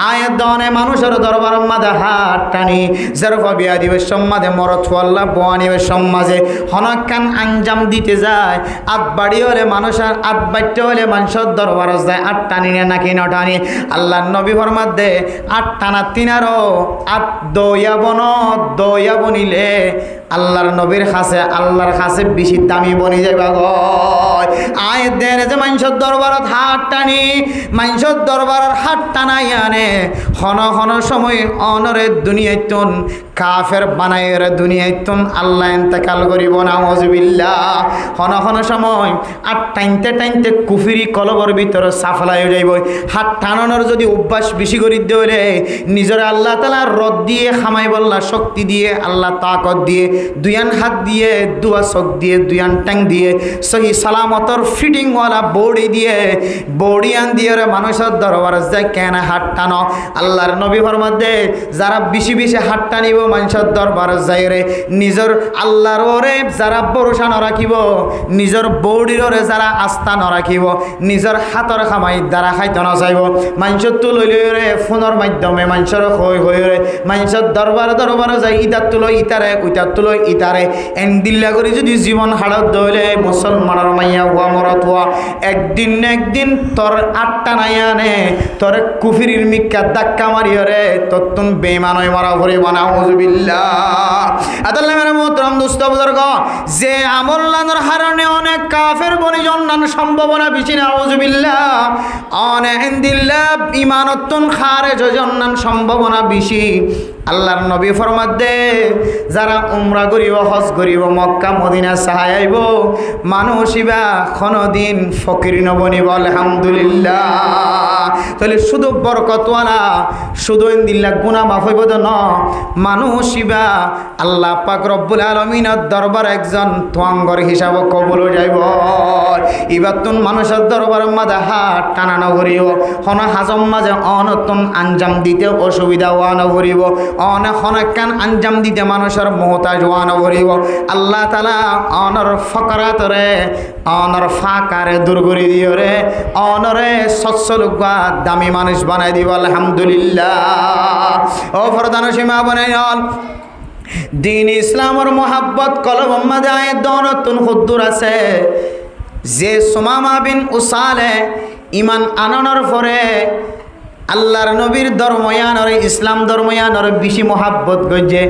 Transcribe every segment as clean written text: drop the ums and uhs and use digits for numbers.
আয়াত দনে মানুষের দরবার মাঝে হাত টানি জরফা বিয়া দিবে সমাজে মরত ফল্লা বোয়ানিবে সমাজে হনকান আঞ্জাম দিতে যায় আত বাড়ি হলে মানুষের আত বাড়তে হলে মানুষের দরবার যায় আট টানি নাকি ন টানি আল্লাহ নবী ফরমাত দে আট টানা তিনারও আত দইয়া বনিলে আল্লাহর নবীর কাছে বেশি দামি বনি যাইবা গো আয়াত দেন যে মানুষের দরবারত হাত টানি মানুষের দরবারের হাত টানাই আনে হন সময় অনরে দুনিয়াইতুন কাফের বানাইয়ের দুনিয়াইতুন আল্লাহ ইন্তেকাল করিব নাউজুবিল্লাহ হন সময় আর টাইনতে কুফিরি কলবর ভিতরে সাফলাই হয়ে যাইব হাত টানানোর যদি অভ্যাস বেশি করে দিলে নিজের আল্লাহ তাআলা রদ দিয়ে খামাই বল্লা শক্তি দিয়ে আল্লাহ তাকত দিয়ে দুয়ান হাত দিয়ে দুয়া চোখ দিয়ে দুয়ান ট্যাং দিয়ে সহি সালামতর ফিটিংওয়ালা বডি আন দিয়ে মানুষের দরবার যায় কেন হাত টানো আল্লাহর নবী ফরমাত দে যারা বেশি হাত টানিব মানুষের দরবার যায় রে নিজের আল্লাহর ওরে যারা ভরসা ন রাখিব নিজের বডির ওরে যারা আস্থা ন রাখিব নিজের হাতর খামাই দ্বারা খাইতে ন যাইব মানুষের তো লই রে ফোনের মাধ্যমে মানুষের হই রে মানুষের দরবার যায় ইটার তুলো ইটারে ওইটার তুলো ইটারে এন্দিল্লা করে যদি জীবন হাড়ত দইলে মুসলমানের মাইয়া হুয়া মরত হুয়া একদিন তোর আটটা নাই আনে তোর কুফিরির মিক্কা ধাক্কা মারিও রে তোর তুম বেমান হয়ে মারা ভরে বানাউজুবিল্লাহ আদাল্লাহ মেরে মোহতরম দোস্ত বুজুর্গ যে আমল লানোর হারণে অনেক কাফের বনি জন্নান সম্ভাবনা বেশি নাউজুবিল্লাহ অনেক ইন্দিল্লাহ ইমানতুন খারেজ জন্নান সম্ভাবনা বেশি আল্লাহর নবী ফরমাত দে যারা উমরা করিব হজ করিব মক্কা মদিনা চাহাই আইব মানুষিবা কোনদিন ফকির নবনিব আলহামদুলিল্লাহ তাহলে শুধু বরকতওয়ালা শুধু ইন্দিল্লাহ গুনাহ মাফ হইব ন মানুষিবা আল্লাহ পাক রব্বুল আলামিনের দরবার একজন তোয়াঙ্গর হিসাব কবুল যাইব ইবাতুন মানুষের দরবার মাঝে হাত টানানো করিব হন হাজম মাঝে অনতুন আঞ্জাম দিতে অসুবিধা ওয়ানো করিব অনেক আঞ্জাম দিতে মানুষের মোহতাজ ওয়ানো করিব আল্লাহ তাআলা অনর ফকরাতরে অনর ফাকারে দূর করে দিও রে অনরে সচ্ছলুকা দামি মানুষ বানাই দিব আলহামদুলিল্লাহ ও ফরদান সীমা বানাই দিন ইসলামের মোহাব্বত কলব মাঝে আয়াত নতুন হুদ্দুর আছে যে সুমামা বিন উসালে ইমান আনানোর পরে আল্লাহর নবীর ধর্ময়ানরে ইসলাম ধর্ময়ানরে বেশি মোহাব্বত গজে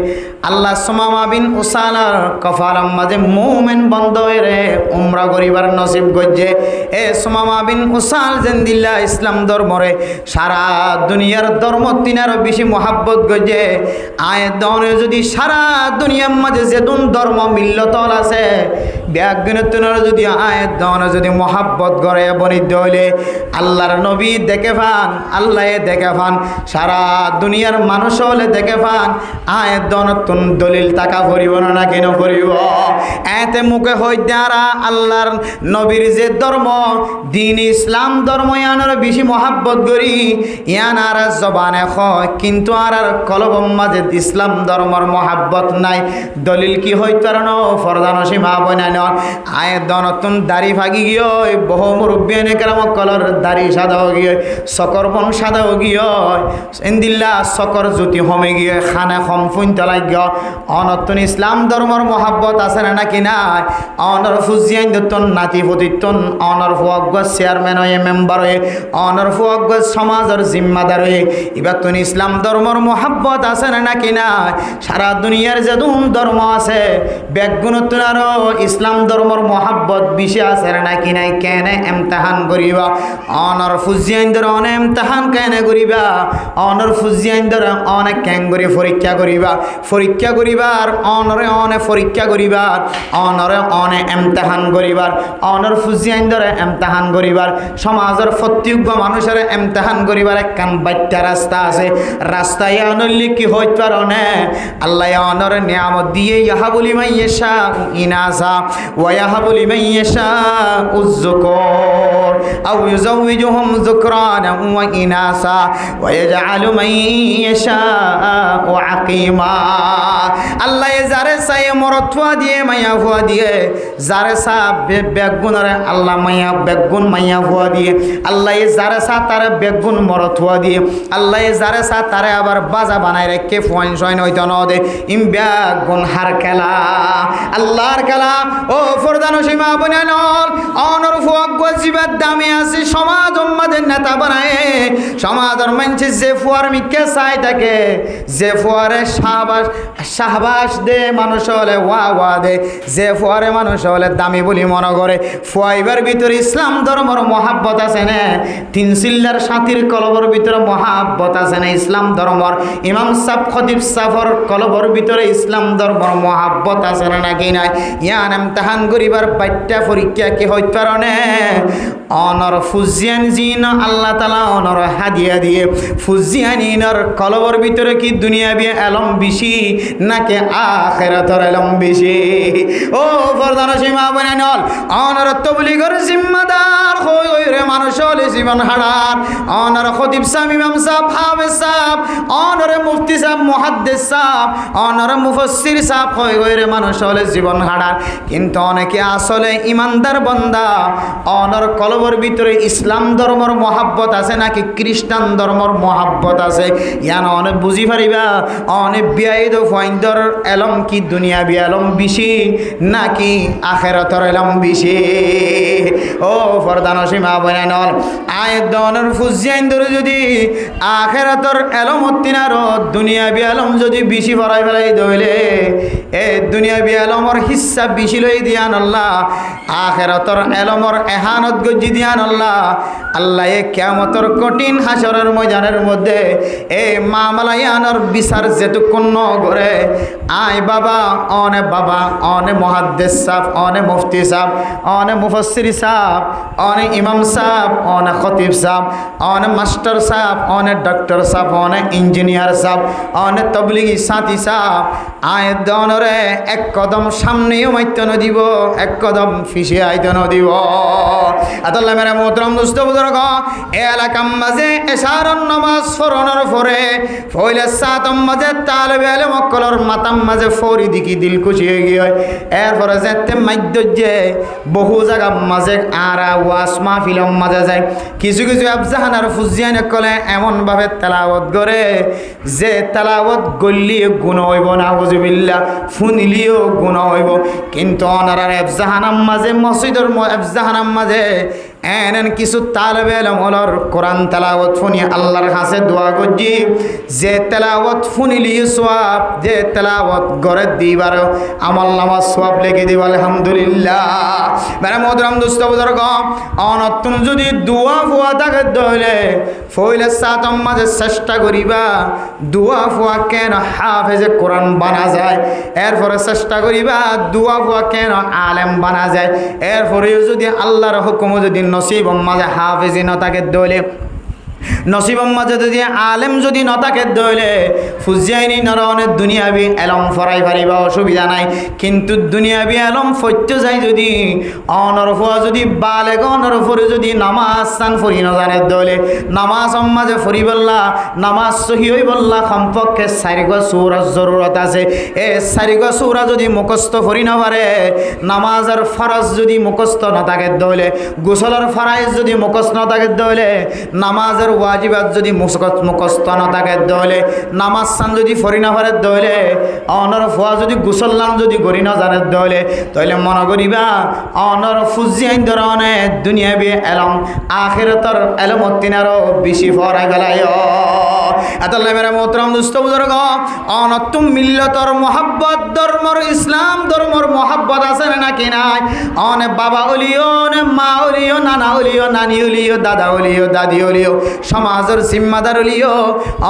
আল্লাহ সুমামা বিন উসালার কফারাম মাঝে মুমিন বন্ধ রে উমরা করিবার নসিব গজে এ সুমামা বিন উসাল জিন্দিল্লাহ ইসলাম ধর্মরে সারা দুনিয়ার ধর্ম তিনারও বেশি মোহাব্বত গজে আয়াত দনে যদি সারা দুনিয়ার মাঝে যেতুন ধর্ম মিল্লতল আছে ব্যাগনতনের যদি আয়াত দনে যদি মোহাব্বত করে বনিত হইলে আল্লাহর নবী দেখে পান আল্লাহ দেখে পান সারা দুনিয়ার মানুষ হলে দেখে পান আয়াত দনতুন দলিল টাকা ভরিব না কেন ভরিব এতে মুখে হইতে আরা আল্লাহর নবীর যে ধর্ম দিন ইসলাম ধর্ম ইয়ানোর বেশি মহাব্বত করি ইয়ান আর জবানে হয় কিন্তু আর কলবম মাঝে ইসলাম ধর্মর মহাব্বত নাই দলিল কি হইতে আর ন ফরদান সীমা বনাই ন আয়াত দনতুন দাড়ি ভাগি গিয়ে বহু মুরব্বিয়ানে কেরাম কলর দাড়ি সাদা গিয়ে সকর বন সাদা গিয়ে ইন্দিল্লা সকর জ্যোতি হমে গিয়ে খানা কম ফুনতে লাগিয়ে অনতুন ইসলাম ধর্মর মহাব্বত আছে না নাকি নাই অনর ফুজিয়ান দতন নাতি ফতিতন অনর ফুয়াগ্গ চেয়ারম্যান হয়ে মেম্বার হয়ে অনর ফুয়াগ্গ সমাজের জিম্মাদার হয়ে ইবাতুন ইসলাম ধর্মর মহাব্বত আছে না নাকি নাই সারা দুনিয়ার যেদুন ধর্ম আছে ব্যাগুণতুন আরো ইসলাম ধর্মর মহাব্বত বেশি আছে না নাকি নাই কেন ইমতিহান করিবা অনর ফুজিয়ান ধর অনে ইমতিহান কেন করিবা অনর ফুজিয়ান ধর অনেক ক্যাং করে পরীক্ষা করিবার অনরে অনে পরীক্ষা করিবার অনরে অনে ইমতিহান করিবার অনর ফুজিয়ান ধরে ইমতিহান করিবার সমাজের প্রত্যেক মানুষের ইমতিহান করিবার একখান বাচ্চা রাস্তা আছে রাস্তায় অনলি কি হইতে পারে আল্লাহ অনর নিয়ামত দিয়ে ইয়াহাবুলি মাইয়াশা ইনাসা ওয়া ইয়াহাবুলি মাইয়াশা উযকুর আও ইউযাউযুহুম যুকরানা ওয়া ইনাসা ওয়া ইয়াজআলু মান ইয়াশাউ আকীমা। আল্লাহ যারে চাই মরদ ফুয়া দিয়ে মাইয়া ফুয়া দিয়ে, যারে চা বেগুনরে আল্লাহ মাইয়া বেগুন মাইয়া ফুয়া দিয়ে, আল্লাহ যারে চা তারে বেগুন মরদ ফুয়া দিয়ে, আল্লাহ যারে চা তারে আবার বাজা বানাই রেখে ফুয়াইন সয়ন হইতো ন দে ইম বেগুন হার খেলা আল্লাহর খেলা। ও ফরদান সীমা বনাল অনর ফুয়াক গজিবার দামে আছে সমাজ উম্মাদের নেতা বানায়। সমাজের মানুষ যে ফুয়ার মিকে চাই থাকে, যে ফুয়ারে শাহবাস দে মানুষ হলে ওয়া দে, যে ফুয়ারে মানুষ হলে দামি বলি মনে করে। ফুয়াইবার ভিতরে ইসলাম ধর্মর মহাব্বত আছে না, তিন চিল্লার সাথীর কলবর ভিতরে মহাব্বত আছে না ইসলাম ধর্মর। ইমাম সাহেব খতিব সাফর কলবর ভিতরে ইসলাম ধর্মর মহাব্বত আছে না নাকি নাই? ইয়ান ইমতিহান করিবার বাচ্চা পরীক্ষা কি হইতে পারে অনর ফুজিয়ান জিন আল্লাহ তাআলা অনর হাদিয়া দিয়ে ফুজিয়ানিনর কলবর ভিতরে কি দুনিয়াবি এলম বেশি নাকি আখিরাতের এলম বেশি? ও ফরদান সীমা বনানল অনর তবলিগের জিম্মাদার হই রে মানুষ হলে জীবন হারার। অনর খতিব সাহেব ইমাম সাহেব হাফেজ সাহেব অনর মুফতি সাহেব মুহাদ্দিস সাহেব অনর মুফাসসির সাহেব হই রে মানুষ হলে জীবন হারার। কিন্তু অনেকে আসলে ইমানদার বান্দা অনর কলবর ভিতরে ইসলাম ধর্মর মহাব্বত আছে নাকি খ্রিস্টান ধর্মর মহাব্বত আছে? ইয়ান অনেক বুঝি পারিবা অনেক বিয়াইদ ফাইন্দর এলম কি দুনিয়া বি এলম বেশি নাকি আখিরাতের এলম বেশি? ও ফরদান সীমা বনানল আয়াত দনের ফুজিয়াইন ধরে যদি আখিরাতের এলম অতিনার দুনিয়া বি এলম যদি বেশি ফরাই ফেলাই দইলে এ দুনিয়া বি এলমর হিস্সা বেশি লই দিয়ান আল্লাহ, আখিরাতের এলমর এহানত গজি দিয়ান আল্লাহ। আল্লাহ এ কিয়ামতের কঠিন হাসরের ময়দানের মধ্যে এ মামলায়ানোর বিচার যেটুকুন করে আয় বাবা অনে মুহাদ্দিস সাহেব অনে মুফতি সাহেব অনে মুফাসসির সাহেব অনে ইমাম সাহেব অনে খতিব সাহেব অনে মাস্টার সাহেব অনে ডক্টর সাহেব অনে ইঞ্জিনিয়ার সাহেব অনে তবলিগি সাথী সাহেব আয় দনরে এক কদম সামনেও মাইতে ন দিব, এক কদম ফিসে আইতে ন দিব। আতাল্লাহ মেরা মোহতরম দোস্ত বুজুর্গ এ এলাকার মাঝে এশারন নামাজ ফরনের পরে ফইলে সাতম মাঝে তালেবে ইলম মক্কলর মাতাম মাঝে ফরি দিকি দিল খুশি হয়ে গিয়ে এরপরে যেতে মাইদ্যে বহু জায়গা মাঝে আরা ওয়াস মাহফিলম মাঝে যায়। কিছু কিছু আফজাহানার ফুজিয়ানে কলে এমনভাবে তেলাওয়াত করে যে তেলাওয়াত গল্লিয়ে গুণ হইব না হুজুবিল্লাহ ফুনিলিও গুণ হইব। কিন্তু অনারার আফজাহানাম মাঝে মসজিদের আফজাহানাম মাঝে এন কিছু তালেবে ইলম হলর কোরআন তেলাওয়াত ফুনি আল্লাহর কাছে দোয়া করছি যে তেলাওয়াত ফুনিলি সওয়াব, যে তেলাওয়াত গরে দিবার আমল নামাজ সওয়াব লেগে দিব আলহামদুলিল্লাহ। মেরা মোহতরম দোস্ত বুজুর্গ অনতুন যদি দোয়া ফুয়া থাকে দইলে ফইলে সাতম মাঝে চেষ্টা করিবা দোয়া ফুয়া কেন হাফেজে কোরআন বানা যায়, এরপরে চেষ্টা করিবা দোয়া ফুয়া কেন আলেম বানা যায়। এরপরেও যদি আল্লাহর হুকুম যদি নসিব মাঝে হাফেজি নতাকে দইলে নসিবম মাঝে যদি আলেম যদি নতাকে দইলে ফুজিয়াইনি নরনের দুনিয়াবি এলম ফরাই পারিবা অসুবিধা নাই। কিন্তু দুনিয়াবি এলম ফৈত্য যায় যদি অনরফা যদি বালেগ অনরফরে যদি নামাজ সান ফরি নজানে দইলে নামাজ মাঝে ফরি বললা নামাজ সহি হই বললা কমপক্ষে 4 গজ সূরার জরুরত আছে। এ 4 গজ সূরা যদি মুখস্থ ফরি না পারে নামাজের ফরজ যদি মুখস্থ নতাকে দইলে গোসলের ফরাইজ যদি মুখস্থ নতাকে দইলে নামাজের ওয়াজিবাত যদি মুখস্থ না থাকে দইলে নামাজ সান যদি ফরি না পারে দইলে অনর ফুয়া যদি গোসল্লান যদি গরি না জানে দইলে তাইলে মনে করিবা অনর ফুজিয়াইন ধরনে দুনিয়াবি এলম আখিরাতের এলম তিনারও বেশি ফরাই গেলায়। আতাল্লাহ মেরা মোহতরম দোস্ত বুজুর্গ অনতুম মিল্লতর মোহাব্বত ধর্মর ইসলাম ধর্মর মোহাব্বত আছে নাকি নাই? অনে বাবা ওলিও নে মা ওলিও নানা ওলিও নানি ওলিও দাদা ওলিও দাদি ওলিও সমাজের জিম্মাদার ওলিও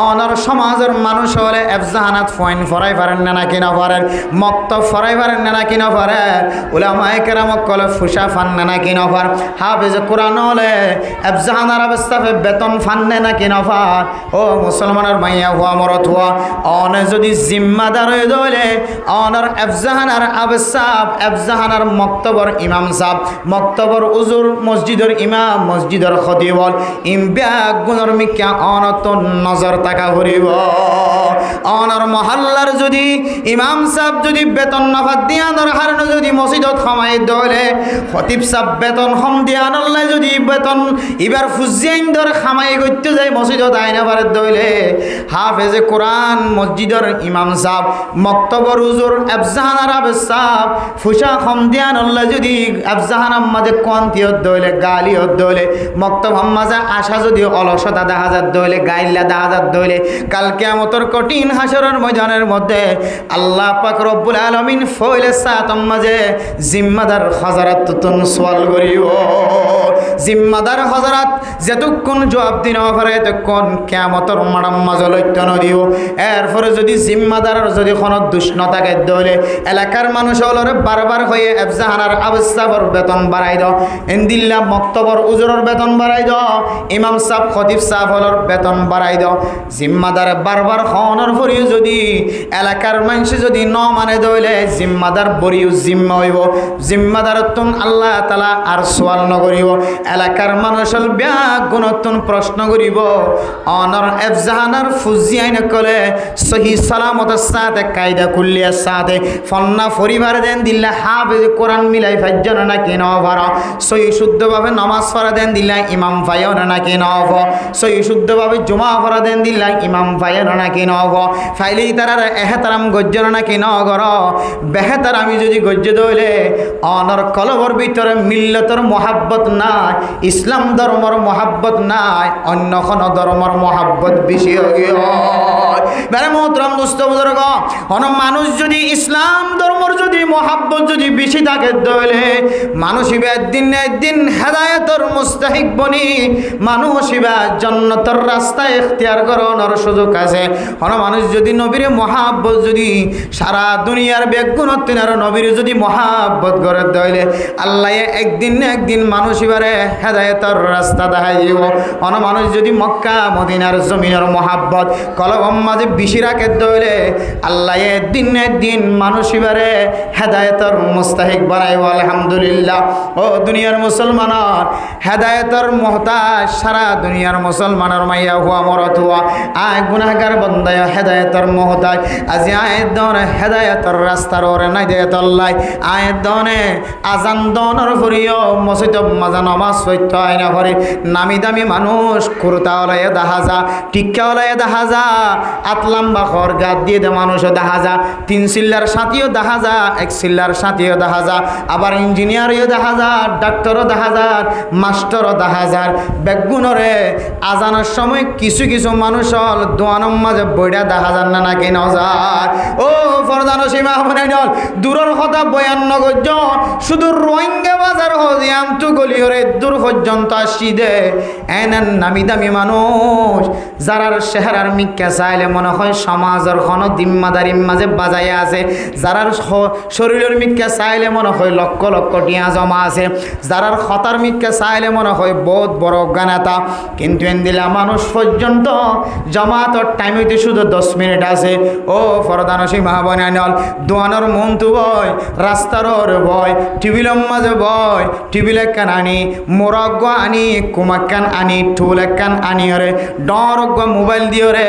অনর সমাজের মানুষ হলে এফজাহানাত ফয়েন ফরাই পারেন না নাকি না পারেন, মক্তব ফরাই পারেন না নাকি না পারেন, উলামায়ে কেরাম কলে ফুসা ফান না নাকি না পার, হাফেজ কোরআন হলে এফজাহানার অবস্থায় বেতন ফান না নাকি না পার। ও মুসলমান মুসলমানের মাইয়া হুয়া মরত হুয়া অনে যদি জিম্মাদার হয়ে দলে অনর এফজাহানার আবসাব এফজাহানার মক্তবর ইমাম সাহ মক্তবর উজুর মসজিদের ইমাম মসজিদের খতিবল ইমবিয়া গুণর মিক্যা অনত নজর তাকা করিব অনর মহল্লার যদি ইমাম সাহ যদি বেতন নফাত দিয়ানোর হারণ যদি মসজিদত খামাই দলে খতিব সাহ বেতন হম দিয়ানল্লাই যদি বেতন এবার ফুজিয়াইন ধর খামাই করতে যায় মসজিদত আইনা পারে দলে হাফেজে কোরআন মসজিদের ইমাম সাহ মক্তবর হুজুর এফজাহানার আবসাব ফুসা হম দিয়ানল্লাই যদি এফজাহানার মাঝে কন্তিয়ত দলে গালিয়ত দলে মক্তব মাঝে আশা যদি অলসতা দেখা যাত দলে গাইল্লা দেখা যাত দলে কাল কিয়ামতের কঠিন হাসরের ময়দানের মধ্যে আল্লাহ পাক রব্বুল আলামিন ফয়লে সাতম মাঝে জিম্মাদার হযরত তুন সওয়াল করিব জিম্মাদার হযরত যেতক্ষণ জবাব দিন পারে ততক্ষণ কিয়ামতের মারাম মাঝে লইত নদিও এরপরে যদি জিম্মাদারের যদি কোনো দুষ্ণ থাকে দলে এলাকার মানুষ হলরে বারবার হয়ে এফজাহানার আবসাবর বেতন বাড়াই দাও ইন্দিল্লা মক্তবর উজুরের বেতন বাড়াই দাও ইমাম সাহেব খতিব সাহেব হলর বেতন বাড়াই দাও জিম্মাদার বারবার হওয়ার পরেও যদি এলাকার মানুষ যদি ন মানে দইলে জিম্মাদার বরিও জিম্মা হইব জিম্মাদার তুন আল্লাহ তালা আর সোয়াল নকরিব এলাকার মানুষের ব্যাগ গুণতুন প্রশ্ন করিব অনর এফজাহানার ফুজিয়াইন কলে সহি সালামতের সাথে কায়দা কুল্লিয়ার সাথে ফন্না পরিবার দেন দিল্লা হাফেজ কোরআন মিলাই ফাইজন নাকি নভার সহি শুদ্ধভাবে নামাজ পড়া দেন দিল্লা ইমাম ফাইন নাকি নভ সহি শুদ্ধভাবে জমা পড়া দেন দিল্লা ইমাম ফাইন নাকি নভ ফাইলি তারার এহতারাম গজ্জন নাকি নগর বেহতার আমি যদি গজ্জ দইলে অনর কলবর ভিতরে মিল্লতর মহাব্বত নাই ইসলাম ধর্মর মহাব্বত নাই অন্য কোন ধর্মর মহাব্বত বেশি বেড়ে মোহতরম দোস্ত বুজুর্গ অন মানুষ যদি ইসলাম ধর্মর যদি মহাব্বত যদি বেশি থাকে দইলে মানুষ একদিন হেদায়েতর মুস্তাহিক বনি মানুষ জান্নাতের রাস্তা ইখতিয়ার করার সুযোগ আছে অন মানুষ যদি নবীর মহাব্বত যদি সারা দুনিয়ার বেগুণত আর নবীর যদি মহাব্বত করে দইলে আল্লাহ একদিন মানুষ এবারে হেদায়েতর রাস্তা দেখাই দিব অন মানুষ যদি মক্কা মদিনার জমিনের মহাব্বত কলম মাঝে বেশি রাখে দইলে আল্লাহ একদিন মানুষ এবারে হেদায়েতর মুস্তাহিক বানাইব আলহামদুলিল্লাহ ও দুনিয়ার মুসলমানের হেদায়েতর মহতাজ সারা দুনিয়ার মুসলমানের মাইয়া হুয়া মরত হুয়া আয় গুনাহগার বন্দায় হেদায়েতর মহতাজ আজি আয়ের দনে হেদায়েতর রাস্তার ওরে নাই দেয়তল্লাই আয়ের দনে আজান দনের ফুরিও মসজিদ মাজা নমাজ সত্য আয়না ভরে নামি দামি মানুষ কুর্তা ওলাইয়া দেখা যা টিক্কা ওলাইয়া দেখা যা আতলাম্বা খর গাত দিয়ে দে মানুষও দেখা যা 3 সিল্লার সাথীও দেখা যা 1 সিল্লার সাথীও দেখা যা আবার ইঞ্জিনিয়ারও দেখা যা ডাক্তারও দেখা যা মাস্টারও দেখা যা বেগুনরে আজানের সময় কিছু মানুষ হল দোয়ানোর মাঝে বইটা দেখা যান না নাকি নজার ও ফরদানো সীমা মনে নল দূরের কথা বয়ান নগজ শুধু রোহিঙ্গা বাজার হজিয়াম তু গলি হরে দূর পর্যন্ত আসি দে এনেন নামি দামি মানুষ যারার চেহারার মিক্কা চাইলে মনে হয় সমাজের খন দিম্মাদারির মাঝে বাজাইয়া আছে যারার শরীরের মিক্কা চাইলে মনে হয় লক্ষ টিয়া জমা আছে যারার খতার মিক্কা চাইলে মনে হয় বহুত বড় গানাতা কিন্তু এনদিলা মানুষ পর্যন্ত জমাতর টাইম হইতে শুধু 10 মিনিট আছে ও ফরদানো সীমা বনানল দোয়ানোর মন তু বয় রাস্তার বয় টিভিলম মাঝে বয় টিভিল কান আনি মোরগ আনি কুমাক্কান আনি ঠুল কান আনি রে ডরগ মোবাইল দিও রে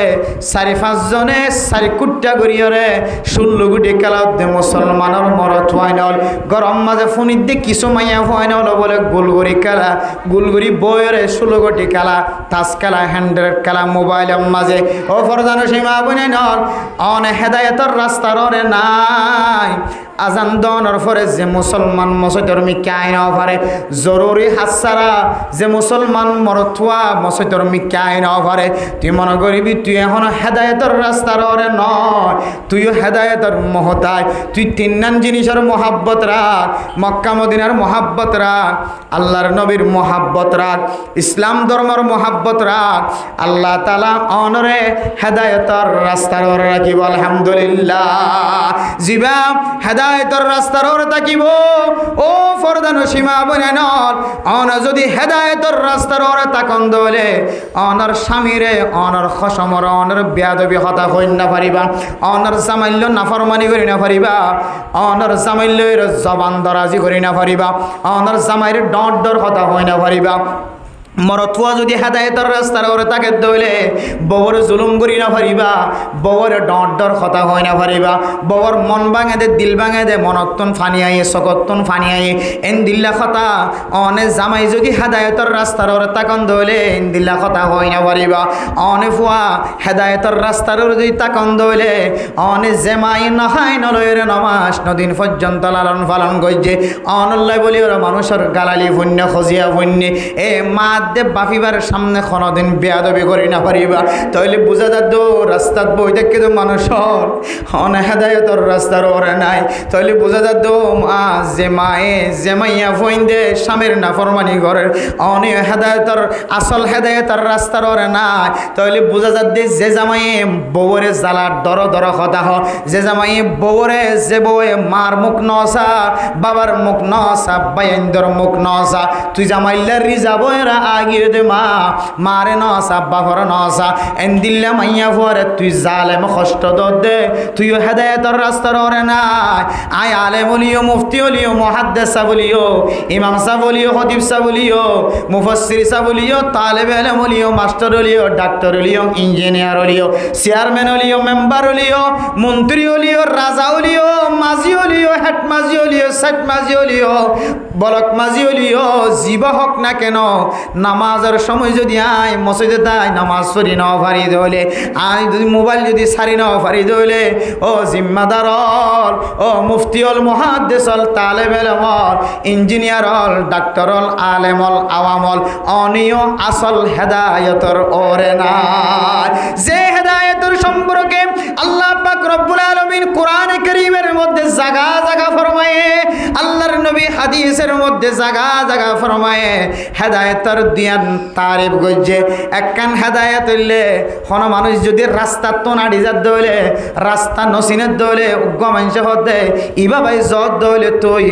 4-5 জনে 4 কুট্টা করিও রে 16 গুটি খেলা দে মুসলমানের মরত হয়নল গরম মাঝে ফোনিত দিয়ে কিছু মাইয়া হয়নল বলে গুলগুড়ি খেলা গুলগুড়ি বই রে 16 গুটি খেলা তাস খেলা হ্যান্ডেল খেলা মোবাইলের মাঝে ও ফরদানো সীমা বনানল অন হেদায়েতর রাস্তার রে নাই আজান দনের পরে যে মুসলমান মসজিদের মিক্কা আইনা পারে জরুরি হাসারা যে মুসলমান মরথুয়া মসজিদের মিক্কা আইনা পারে তুই মনে করিবি তুই এখন হেদায়েতের রাস্তার ওরে নয় তুইও হেদায়েতের মহতায় তুই 3 জিনিসের মহাব্বত রাখ মক্কা মদিনার মহাব্বত রাখ আল্লাহর নবীর মহাব্বত রাখ ইসলাম ধর্মের মহাব্বত রাখ আল্লাহ তাআলা অনরে হেদায়েতের রাস্তার ওরে রাখিব আলহামদুলিল্লাহ জিবা হেদায়েত হেদায়েতর রাস্তার ওর তাকিব ও ফরদানো সীমা বনেনল অন যদি হেদায়েতর রাস্তার ওর তাকন দলে অনর স্বামীরে অনর খসমর অনর বেয়াদবি হতা হইন না পারিবা অনর জামাইল্য নাফরমানি করি না পারিবা অনর জামাইল্যের জবান দরাজি করি না পারিবা অনর জামাইর ডর ডর হতা হই না পারিবা মরতুয়া যদি হেদায়েতর রাস্তার ওরে তাকে দইলে বউর জুলুম করি না পারিবা বউর ডর ডর কথা হয় না পারিবা বউর মন ভাঙে দে দিল ভাঙে দে মনত্তন ফানি আইয়ে সকত্তন ফানি আইয়ে এন দিল্লা কথা অনে জামাই যদি হেদায়েতর রাস্তার ওরে তাকন দইলে এন দিল্লা কথা হয় না পারিবা অনে ফুয়া হেদায়েতর রাস্তার ওরে যদি তাকন দইলে অনে জেমাই নহাই নলয়ের নমাস নদিন পর্যন্ত লালন পালন করছে অনল্লাই বলি ওরা মানুষের গালালি ভুন্য খজিয়া ভুন্য এ মা দেব বাফিবার সামনে কোনোদিন বেয়াদবি করি না পারিবা তাইলে বুঝা যাত রাস্তাত বই দেখে তো মানুষের অনে হেদায়েতর রাস্তার ওরে নাই তাইলে বুঝা যাত মা যে মায়ে যে মাইয়া ফইন দে স্বামীর নাফরমানি করে অনে হেদায়েতর আসল হেদায়েতর রাস্তার ওরে নাই তাইলে বুঝা যাত যে জামাইয়ে বউরে জ্বালার দর দর কথা হ যে জামাইয়ে বউরে যে বউয়ে মার মুখ নসা বাবার মুখ নসা বাইন্দর মুখ নসা তুই জামাইল্লার রিজা বইরা আগিয়ে দে মা মারে নসা বাবার নসা এন দিল্লা মাইয়া ফুয়ারে তুই জালেম কষ্ট দে তুইও হেদায়েতর রাস্তার ওরে নাই আয় আলেম বলিও মুফতি বলিও মুহাদ্দিস বলিও ইমাম সাহেব বলিও খতিব সাহেব বলিও মুফাসসির সাহেব বলিও তালেব ইলম বলিও মাস্টার বলিও ডাক্তার বলিও ইঞ্জিনিয়ার বলিও চেয়ারম্যান বলিও মেম্বার বলিও মন্ত্রী বলিও রাজা বলিও মাঝি বলিও হেড মাঝি বলিও সেট মাঝি বলিও বলক মাঝি বলিও জীবা হক না কেন নামাজের সময় যদি আয় মসজিদে তাই নামাজ পড়ি না পারি দলে আয় যদি মোবাইল যদি সারি না পারি দলে ও জিম্মাদার হল ও মুফতি হল মুহাদ্দিস হল তালেব ইলম হল ইঞ্জিনিয়ার হল ডাক্তার হল আলেম হল আওয়াম হল অনিয় আসল হেদায়েতর ওরে নাই যে হেদায়েতর সম্পর্কে আল্লাহ পাক রব্বুল আলামিন কোরআনে কারীমের মধ্যে জায়গা জায়গা ফরমায়ে আল্লাহর নবী হাদিসের মধ্যে জায়গা জায়গা ফরমায়ে হেদায়েতর দিয়ান তারিফ গজ্জে একখান হেদায়েত হইলে কোন মানুষ যদি রাস্তা তো না ডিজার দইলে রাস্তা নসিনের দইলে উগ্র মানুষ হতে ইবা ভাই জত দইলে তুই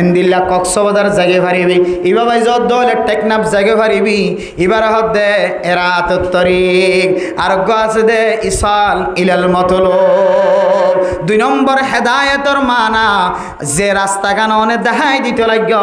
এন্দিল্লা কক্সবাজার জাগে পারিবি ইবা ভাই যত দলে টেকনাফ জাগে পারিবি ইবার হদ দে এরাত তরিক আর গাছ দে ইসাল ইলাল মতলব 2 নম্বর হেদায়েতর মানা যে রাস্তা গান অনে দেখাই দিতে লাগল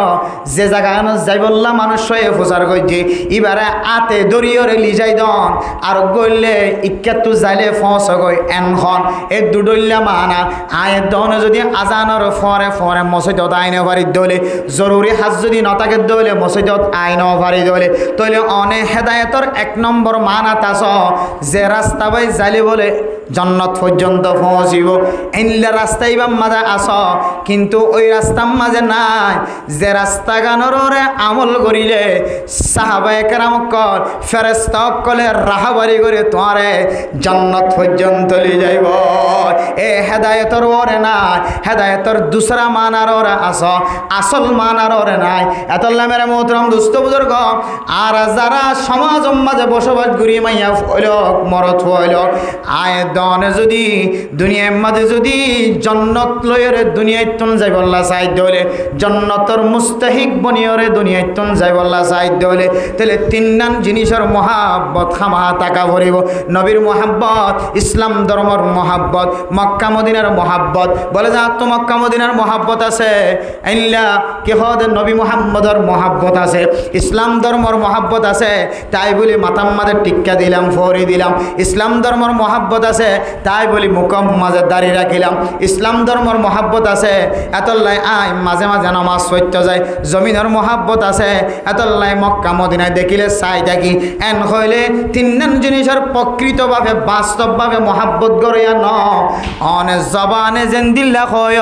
যে জায়গা গান যাই বললা মানুষ হয়ে প্রচার করছে এবারে আতে দরিয়রে লিজাই দন আর গইলে ইক্কাতু যাইলে ফস গই এনখন এই দুডল্লা মানা আয়ের দনে যদি আজানর ফরে ফরে মসজিদত আইনে পারি দলে জরুরি হাজ যদি নতাকে দলে মসজিদত আইন পারি দলে তইলে অনে হেদায়েতর 1 নম্বর মানা তাস যে রাস্তা বাই যাইলে বলে জান্নাত পর্যন্ত পৌঁছিব এনলা রাস্তাই বা মাঝে আস কিন্তু ওই রাস্তার মাঝে নাই যে রাস্তা গানরে আমল করিলে সাহাবায়ে কেরাম কল ফেরেশতা কলে রাহাবারি করে তোমারে জান্নাত পর্যন্ত লি যাইব এ হেদায়েতর ওরে নাই হেদায়েতর দুসরা মানার ওরে আস আসল মানার ওরে নাই এতলা মেরে মোহতরম দুস্থ বুজুর্গ আর যারা সমাজ মাঝে বসবাস করি মাইয়া হইল মরত হইল আয় দনে যদি দুনিয়ার মাঝে যদি জন্নত লয়রে দুনিয়ায়তন যাই বল্লা সাইদ হলে জন্নতর মুস্তাহিক বনিয়রে দুনিয়ায়তন যাই বল্লা সাইদ হলে তাহলে 3 নাম জিনিসের মহাব্বত খামা টাকা ভরিব নবীর মহাব্বত ইসলাম ধর্মর মহাব্বত মক্কা মদিনার মহাব্বত বলে যা তো মক্কা মদিনার মহাব্বত আছে আইল্লা কে হদ নবী মুহাম্মদর মহাব্বত আছে ইসলাম ধর্মর মহাব্বত আছে তাই বলি মাতাম মাঝে টিক্কা দিলাম ফরি দিলাম ইসলাম ধর্মর মহাব্বত আছে তাই বলি মুকম মাঝে দাঁড়িয়ে রাখিলাম ইসলাম ধর্মর মহাব্বত আছে এতলাই আয় মাঝে মাঝে নামাজ পড়তে যায় জমিনের মহাব্বত আছে এতলাই মক্কা মদিনায় দেখিলে চাই থাকি এন হইলে 3 নাম জিনিসের প্রকৃতভাবে বাস্তবভাবে মহাব্বত গড়িয়া ন অনে জবানে যেন দিল্লা হয়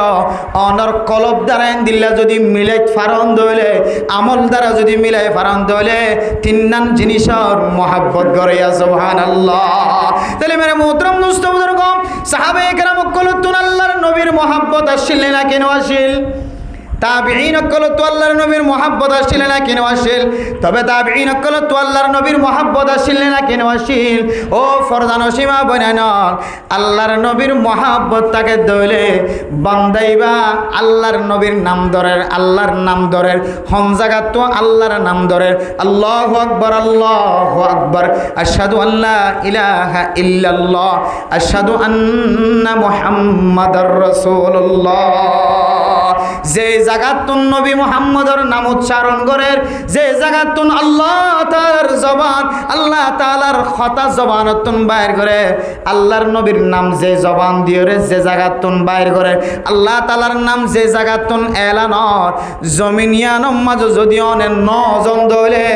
অনর কলব দ্বারা এন দিল্লা যদি মিলাই ফারন দইলে আমল দ্বারা যদি মিলাই ফারন দইলে 3 নাম জিনিসের মহাব্বত গড়িয়া সুবহানাল্লাহ তাহলে মেরে মোহতরম দোস্ত বুজুর্গ সাহাবায়ে কেরাম কলতুন আল্লাহর নবীর মহাব্বত আসিল না কেন আসিল তাবিঈন অকল তো আল্লাহর নবীর মহাব্বত আসছিল না কেন আসিল? তবে তাবিঈন অকল তো আল্লাহর নবীর মহাব্বত আসছিল না কেন আসিল? ও ফরদান সীমা বনান আল্লাহর নবীর মহাব্বত তাকে দইলে বান্দাইবা আল্লাহর নবীর নাম ধরের, আল্লাহর নাম ধরের, হন জায়গা তো আল্লাহর নাম ধরের। আল্লাহু আকবার, আল্লাহু আকবার, আশহাদু আল্লা ইলাহা ইল্লাল্লাহ, আশহাদু আন্না মুহাম্মাদার রাসূলুল্লাহ। যে জাগাতুন নবী মুহাম্মদর নাম উচ্চারণ করের, যে জাগাতুন আল্লাহ তাআলার জবান, আল্লাহ তাআলার কথা জবানতুন বাইর করে, আল্লাহর নবীর নাম যে জবান দিয়ে রে, যে জাগাতুন বাইর করে, আল্লাহ তাআলার নাম যে জাগাতুন এলানর জমিনিয়ানম মাঝ যদি অনেক নজন দলে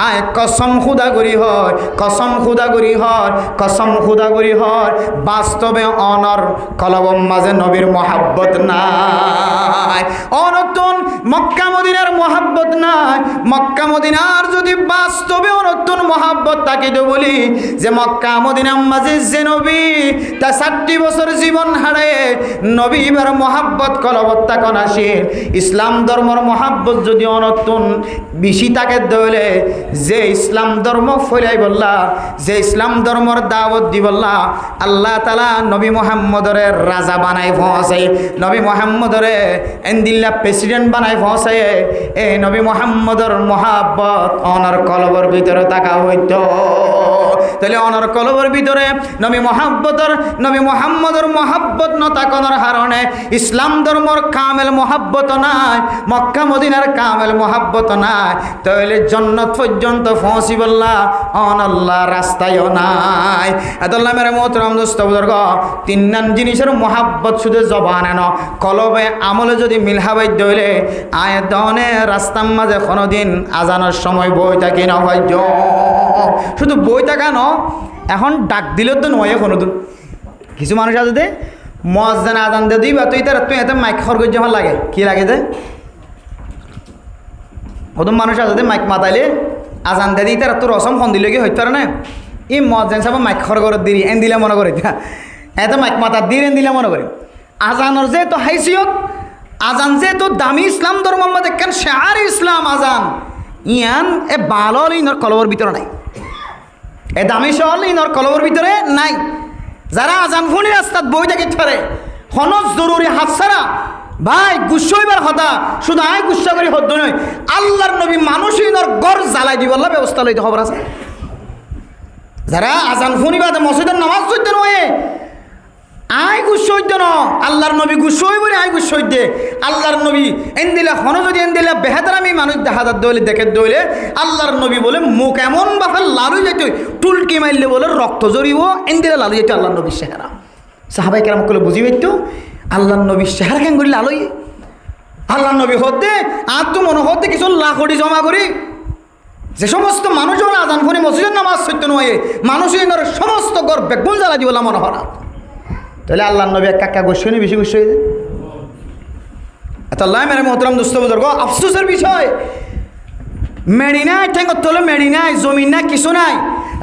আয় কসম খুদা করি হয়, কসম খুদা করি হয়, কসম খুদা করি হয়, বাস্তবে অনর কলবম মাঝে নবীর মহাব্বত নাই, অনতুন মক্কা মদিনার মহাব্বত নাই। মক্কা মদিনার যদি বাস্তবে অনতুন মহাব্বত থাকিত বলি যে মক্কা মদিনার মাঝে যে নবী তা 60 বছর জীবন হারায় নবী এবার মহাব্বত কলবত্তা কোন আসিল। ইসলাম ধর্মর মহাব্বত যদি অনতুন বেশি তাকে দলে যে ইসলাম ধর্ম ফলাই বললা, যে ইসলাম ধর্মর দাওয়াত দি বললা, আল্লাহ তাআলা নবী মুহাম্মদরে রাজা বানাই পৌঁছাই, নবী মুহাম্মদরে এন্দিল্লা প্রেসিডেন্ট বানাই পৌঁছাই, এই নবী মুহাম্মদর মহাব্বত অনার কলবর ভিতরে থাকা হইতো। তাহলে অনার কলবর ভিতরে নবী মুহাম্মদর মহাব্বত ন থাকার কারণে ইসলাম ধর্মর কামেল মহাব্বত নাই, মক্কা মদিনার কামেল মহাব্বত নাই। তাহলে জান্নাত পর্যন্ত পৌঁছি বললা অন আল্লাহ রাস্তায়ও নাই। আল্লাহ মেরে মোহতরম দোস্ত বুজুর্গ, তিন নাম জিনিসের মহাব্বত শুধু জবানে ন, কলবে আমলে যদি মিলহাবাই দইলে আয় দনে রাস্তার মাঝে কোনোদিন আজানোর সময় বই থাকি না ভাই, শুধু বই থাকা ন, এখন ডাক দিলেও তো নয়। কোনোদিন কিছু মানুষ আছে যে মসজিদে আজান দিয়ে দিই বা তুই এতে মাইক খরগজ যখন লাগে কি লাগে যে ওদম মানুষ আছে যে মাইক মাতাইলে আজান দিয়ে দিই তারা তোর রসম ফোন দিলে কি হইতে পারে না, এই মসজিদ সাহেব মাইক খরগর দিই এন দিলে মনে করে এত মাইক মাতা দিয়ে এন দিলে মনে করে। আজানোর যে তো হাইসিয়ত, আজান যে তো দামি ইসলাম ধর্ম মধ্যে কেন শেয়ার ইসলাম আজান ইয়ান এ বাল ইনর কলবর ভিতরে নাই, এ দামি শহর ইনর কলবর ভিতরে নাই। যারা আজান ফোনি রাস্তাত বই থাকি ধরে হনজ জরুরি হাত ছাড়া ভাই গুসইবার কথা শুধু আয় গুসা করি হদ্দ নয়, আল্লাহর নবী মানুষ ইনর গড় জ্বালাই দিবল্লা ব্যবস্থা লইতে খবর আছে। যারা আজান ফোনি বাদে মসজিদের নামাজ পড়তে নয় আয় গুসইত ন, আল্লাহর নবী গুসই বলে আয় গুসই দে। আল্লাহর নবী এন দিলে হন যদি এন দিলে বেহাদার আমি মানুষ দেখাদার দইলে দেখে দইলে আল্লাহর নবী বলে মুখ এমন বাফার লালু যেত টুলকি মারলে বলে রক্ত জড়িব এন দিলে লালু যেত আল্লাহর নবীর চেহারা। সাহাবাই কেরাম করলে বুঝি পাইতো আল্লাহর নবীর চেহারা কেন করি লালুই আল্লাহর নবী হতে আর তো মনে হতে কিছু লাখড়ি জমা করি যে সমস্ত মানুষ যখন আজান করে মসজিদের নামাজ সত্য নয় মানুষের সমস্ত গড় বেগুন জ্বালা দিবলা মনে হরা। তাহলে আল্লাহর নবী এক কাকা গোস্বই নি বেশি গোস্বই দে এত আল্লাহ মেরে মোহতরম দোস্ত বুজুর্গ, আফসোসের বিষয় মেড়ি নাই ঠেঙ্গর তোলে মেড়ি নাই জমিন নাই কিছু নাই,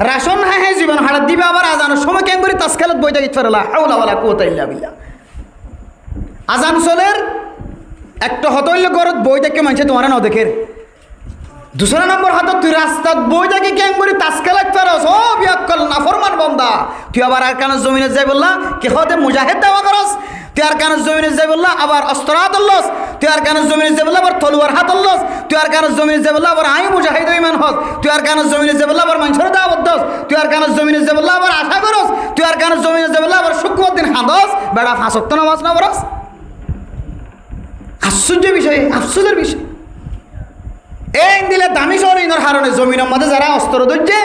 রাশন হ্যাঁ জীবন হারাত দিবে আবার আজানোর সময় কেন করে তাসকালত বইটা গিয়ে ফেরলা হাওলা ওয়ালা কুওয়াতা ইল্লা বিল্লাহ। আজান চলের একটা হতইলে গরত বই দেখে মানুষে তোমার ন দেখের, দুসরা নম্বর হাতত তুই রাস্তাত বই দেখে কেন করে তাসকালত ফেরস ও বিয়াক্কল নাফরমান বন্দা, তুই আবার আর কানের জমিনে যাই বললা কে হতে মুজাহিদ দাওয়া করস, তুই আর কানের জমিনে যাই বললা আবার অস্ত্র হাত আল্লস, তুই আর কানের জমিনে যাই বললা আবার তলোয়ার হাত আল্লস, তুই আর কানের জমিনে যাই বললা আবার আই মুজাহিদ ইমান হস, তুই আর কানের জমিনে যাই বললা আবার মানুষের দাওয়াত দস, তুই আর কানের জমিনে যাই বললা আবার আশা করস, তুই আর কানের জমিনে যাই বললা আবার শুক্রবার দিন হাদস বেড়া 5 ওয়াক্ত নামাজ না পড়স। আশ্চর্য বিষয়, আফসোসের বিষয়। এই দিলে দামি শহর ইনর হারণে জমিনের মধ্যে যারা অস্ত্র ধরছে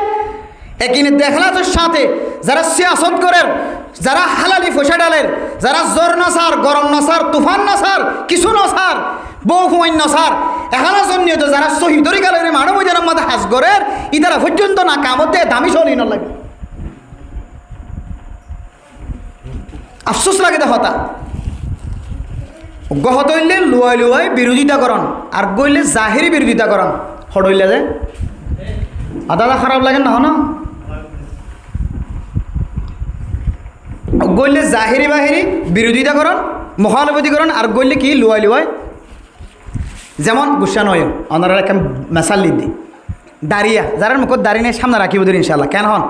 একিনে দেখলা তোর সাথে যারা সিয়াসত করেন, যারা হালালি ফসা ডালের, যারা জ্বর নাসার গরম নাসার তুফান নাসার কিছু নাসার বহুমান্য নাসার এখানে জন্যত যারা শহীদরি কালের মানব যারা মধ্যে হাজ করের ইতারা পর্যন্ত না কামতে দামি শহর ইনর লাগে। আফসোস লাগে দেখা গহত হইলে লুয়াই লুয়াই বিরোধিতা করন আর গইলে জাহিরি বিরোধিতা করন হড়ইলে যে আদাদা খারাপ লাগে না না গইলে জাহিরি বাহিরি বিরোধিতা করন মহানবতী করন আর গইলে কি লুয়াই লুয়াই যেমন গুসা নয় ওনারা একটা মেসাল্লি দিই দাঁড়িয়া যারা মুখত দাঁড়িয়ে নেই সামনে রাখিব দিন ইনশাল্লাহ কেন হন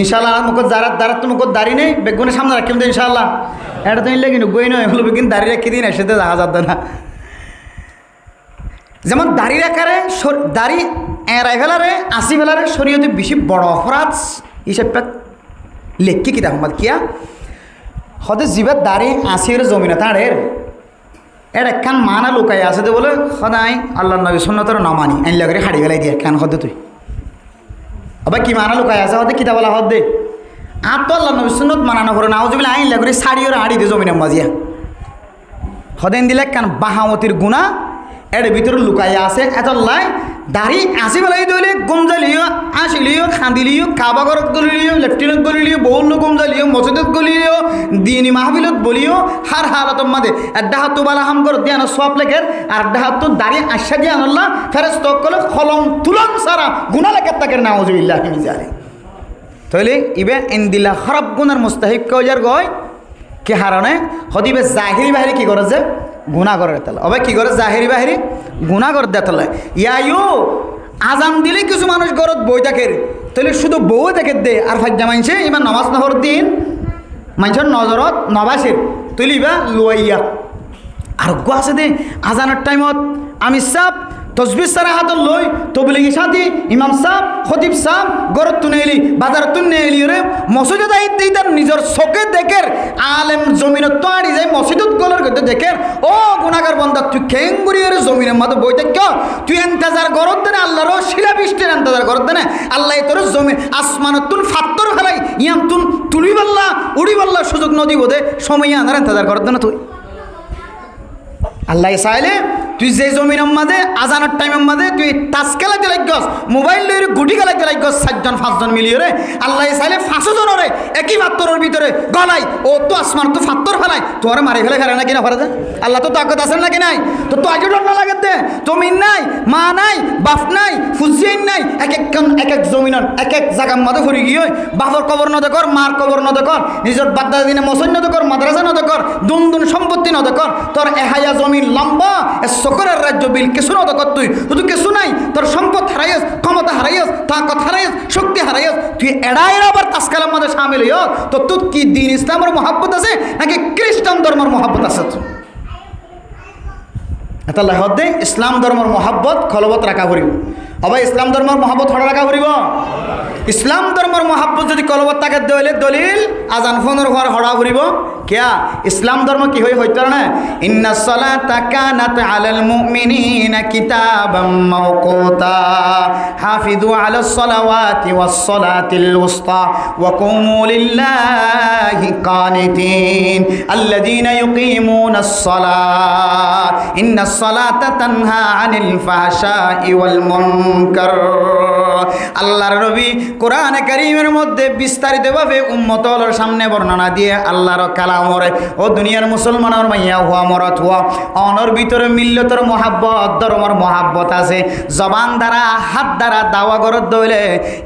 ইনশাল্লাহ মুখত যারা তো মুখত দাঁড়িয়ে নেই বেগুনের সামনে রাখিব দিন ইনশাল্লাহ এটা তো নিলে কিন্তু গই নয় হলো কিন্তু দাঁড়িয়ে রেখে দিন সেটা দেখা যাবে না যেমন দাড়ি রাখারে দাড়ি এড়াই ফেলারে আসি ফেলারে শরীয়তে বেশি বড় অপরাধ হিসেবে লেখকে কিতা সম্বাদ কিয়া হতে জীবের দাড়ি আসির জমিনে তাঁড়ের এর একখান মানা লুকাই আছে তো বলে সদাই আল্লাহ নবী সুন্নতর না মানি আইন লাগে হাড়ি ফেলাই দিয়ে কেন হদে তুই আবার কি মানা লুকাই আছে হতে কিতা বলা হদ দে আর তো আল্লাহ নবী সুন্নত মানানো করে না যদি আইন লাগে শাড়ি ওরা হাড়ি দিয়ে জমিনে বাজিয়া হদেন দিলে কেন বাহামতির গুণা এর ভিতরে লুকাইয়া আছে এত লাই দাড়ি আসি পেলাই দইলে গমজালিও আসিলিও খাঁদিলিও কাবাগরত গলিলিও লেফটেন্যান্ট গলিলিও বহুল গমজালিও মসজিদত গলিলিও দিনী মাহফিলত বলিও হার হালতর মাঝে একটা হাত বালা হাম করে দিয়ে আনো সব লেখের আর একটা হাত তো দাঁড়িয়ে আসা দিয়ে আনল্লাহ ফেরেস্ত করলে খলম তুলন সারা গুণা লেখার তাকে নাউজুবিল্লাহ মিজারে তাহলে ইবে ইন্দিলা খারাপ গুণার মুস্তাহিক কজার গয় কি হারণে হদিবে জাহিরি বাহিরে কি করে যে গুণা করে তাহলে অবে কি করে জাহেরি বাহিরি গুণা করে দে তাহলে ইয়াইও আজান দিলে কিছু মানুষ গরত বই থাকে তাহলে শুধু বউ দেখে দে আর ফাজ্জা মানছে এবার নামাজ নহর দিন মানুষের নজরত নবাসের তুলিবা লুয়াইয়া আর গো আছে দে আজানের টাইমত আমি সাপ তসবির সারা হাত লই তবলিগি সাথী ইমাম সাহ খতিব সাহ গরত তুনে এলি বাজার তুনে এলি রে মসজিদে দায়িত্ব তার নিজের চোখে দেখের আলেম জমিনত তো আড়ি যায় মসজিদত গলের গতে দেখের ও গুণাগার বন্ধা তুই খেঙ্গুরি রে জমিনের মাঝে বই দেখ তুই এন্তাজার গরত দেনে আল্লাহর শিলাবৃষ্টির এন্তাজার গরত দেনে আল্লাহ তোর জমিন আসমানত তুন ফাত্তর ফেলাই ইয়াম তুন তুলি বললা উড়ি বললা সুযোগ নদী বোধে সময় আনার এন্তাজার গরত দেনে তুই আল্লাহ চাইলে তুই যে জমিনের মাঝে আজানের টাইমের মাঝে তুই টাচ খেলাইতে লাগছস মোবাইল লইরে গুটি খেলাইতে লাগছস 4-5 মিলিয়ে রে আল্লাহ চাইলে 5 জনের একই পাত্তরের ভিতরে গলাই ও তো আসমান তো ফাত্তর ফেলাই তোর মারি ফেলে ফেলে নাকি না পারে যে আল্লাহ তো তাকত আছেন নাকি নাই তো আগে ডর না লাগে দে জমিন নাই মা নাই বাপ নাই ফুজিয়াইন নাই এক এক জমিনের এক এক জায়গার মাঝে ঘুরে গিয়ে বাপর কবর নদে কর মার কবর নদে কর নিজের বাদ্দা দিনে মসজিদ নদে কর মাদ্রাসা নদে কর দুন সম্পত্তি নদে কর তোর এহায়া জমিন লম্বা সকরের রাজ্য বিল কিছু নদে কর তুই কিছু নাই তোর সম্পদ হারাইস ক্ষমতা হারাইস তাকত হারাইস শক্তি হারাইস তুই এড়াই আবার তাসকালার মধ্যে সামিল হইও তো তোর কি দিন ইসলামের মহাব্বত আছে নাকি খ্রিস্টান ধর্মের মহাব্বত আছে এটা লেখত দে ইসলাম ধর্মের মহাব্বত খলবত রাখা করিব আবার ইসলাম ধর্মের মহাব্বত হড়া রাখা করিব ইসলাম ধর্মের মহাব্বত যদি কলবত তাকে দইলে দলিল আজান ফোনের ঘর হড়া করিব কিয়া ইসলাম ধর্ম কি হইতো না ইন্নাস সালাতা কানাত আলাল মুমিনিনা কিতাবাম মাওকুতা হাফিজু আলাস সালাওয়াতি ওয়াস সালাতিল উসতা ওয়া কুমু লিল্লাহি কানিতিন আল্লাযীনা ইউকিমুনাস সালাত ইন্নাস সালাতা তানহা আনিল ফাহশাই ওয়াল মুনকার আল্লাহর নবী কোরআনে কারীমের মধ্যে বিস্তারিতভাবে উম্মতের সামনে বর্ণনা দিয়ে আল্লাহর কালামরে ও দুনিয়ার মুসলমানের মাইয়া হুয়া মরত হুয়া অনর ভিতরে মিল্লতর মহাব্বত ধর্মর মহাব্বত আছে জবান দ্বারা হাত দ্বারা দাওয়া গরত দইলে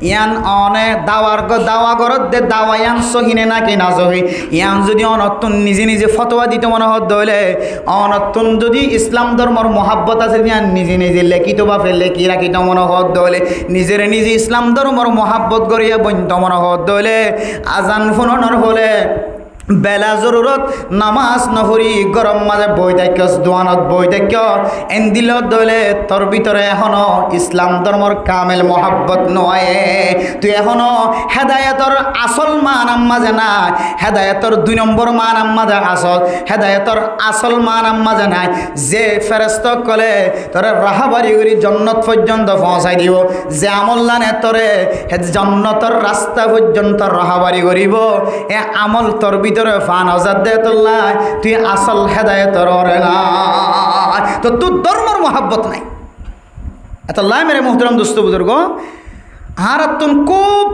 ইয়ান অনে দাওয়া গরত দে দাওয়া ইয়ান সহিনে নাকি না সহি ইয়ান যদি অনতুন নিজে নিজে ফতোয়া দিতে মনে হত দইলে অনতুন যদি ইসলাম ধর্মর মহাব্বত আছে ইয়ান নিজে নিজে লেখিত বা ফেলে কি রাখিত মনে হত দইলে নিজের নিজে ইসলাম ধর্মর মহাব্বত করিয়া বন্ত মনে হত দইলে আজান ফোনর হলে বেলা জরুরত নামাজ নহরি গরম মাঝে বই থাক্যস দোয়ানত বই থাক্য এন্দিলত দইলে তোর ভিতরে এখনো ইসলাম ধর্মর কামেল মহাব্বত নয় তুই এখনো হেদায়তর আসল মান আম্মাজে নাই হেদায়তর 2 নম্বর মান আম্মাজে আসল হেদায়তর আসল মান আম্মাজে নাই যে ফেরেশত কলে তোরে রাহাবারি করি জান্নাত পর্যন্ত পৌঁছাই দিব যে আমল্লানে তোরে জান্নাতের রাস্তা পর্যন্ত রাহাবারি করিব এ আমল তোর ভিতরে ফান হজার দে তোল্লাই তুই আসল হেদায়তর ওরে না তো তোর ধর্মর মহাব্বত নাই এত লাই মেরে মোহতরম দোস্ত বুজুর্গ আর তুন খুব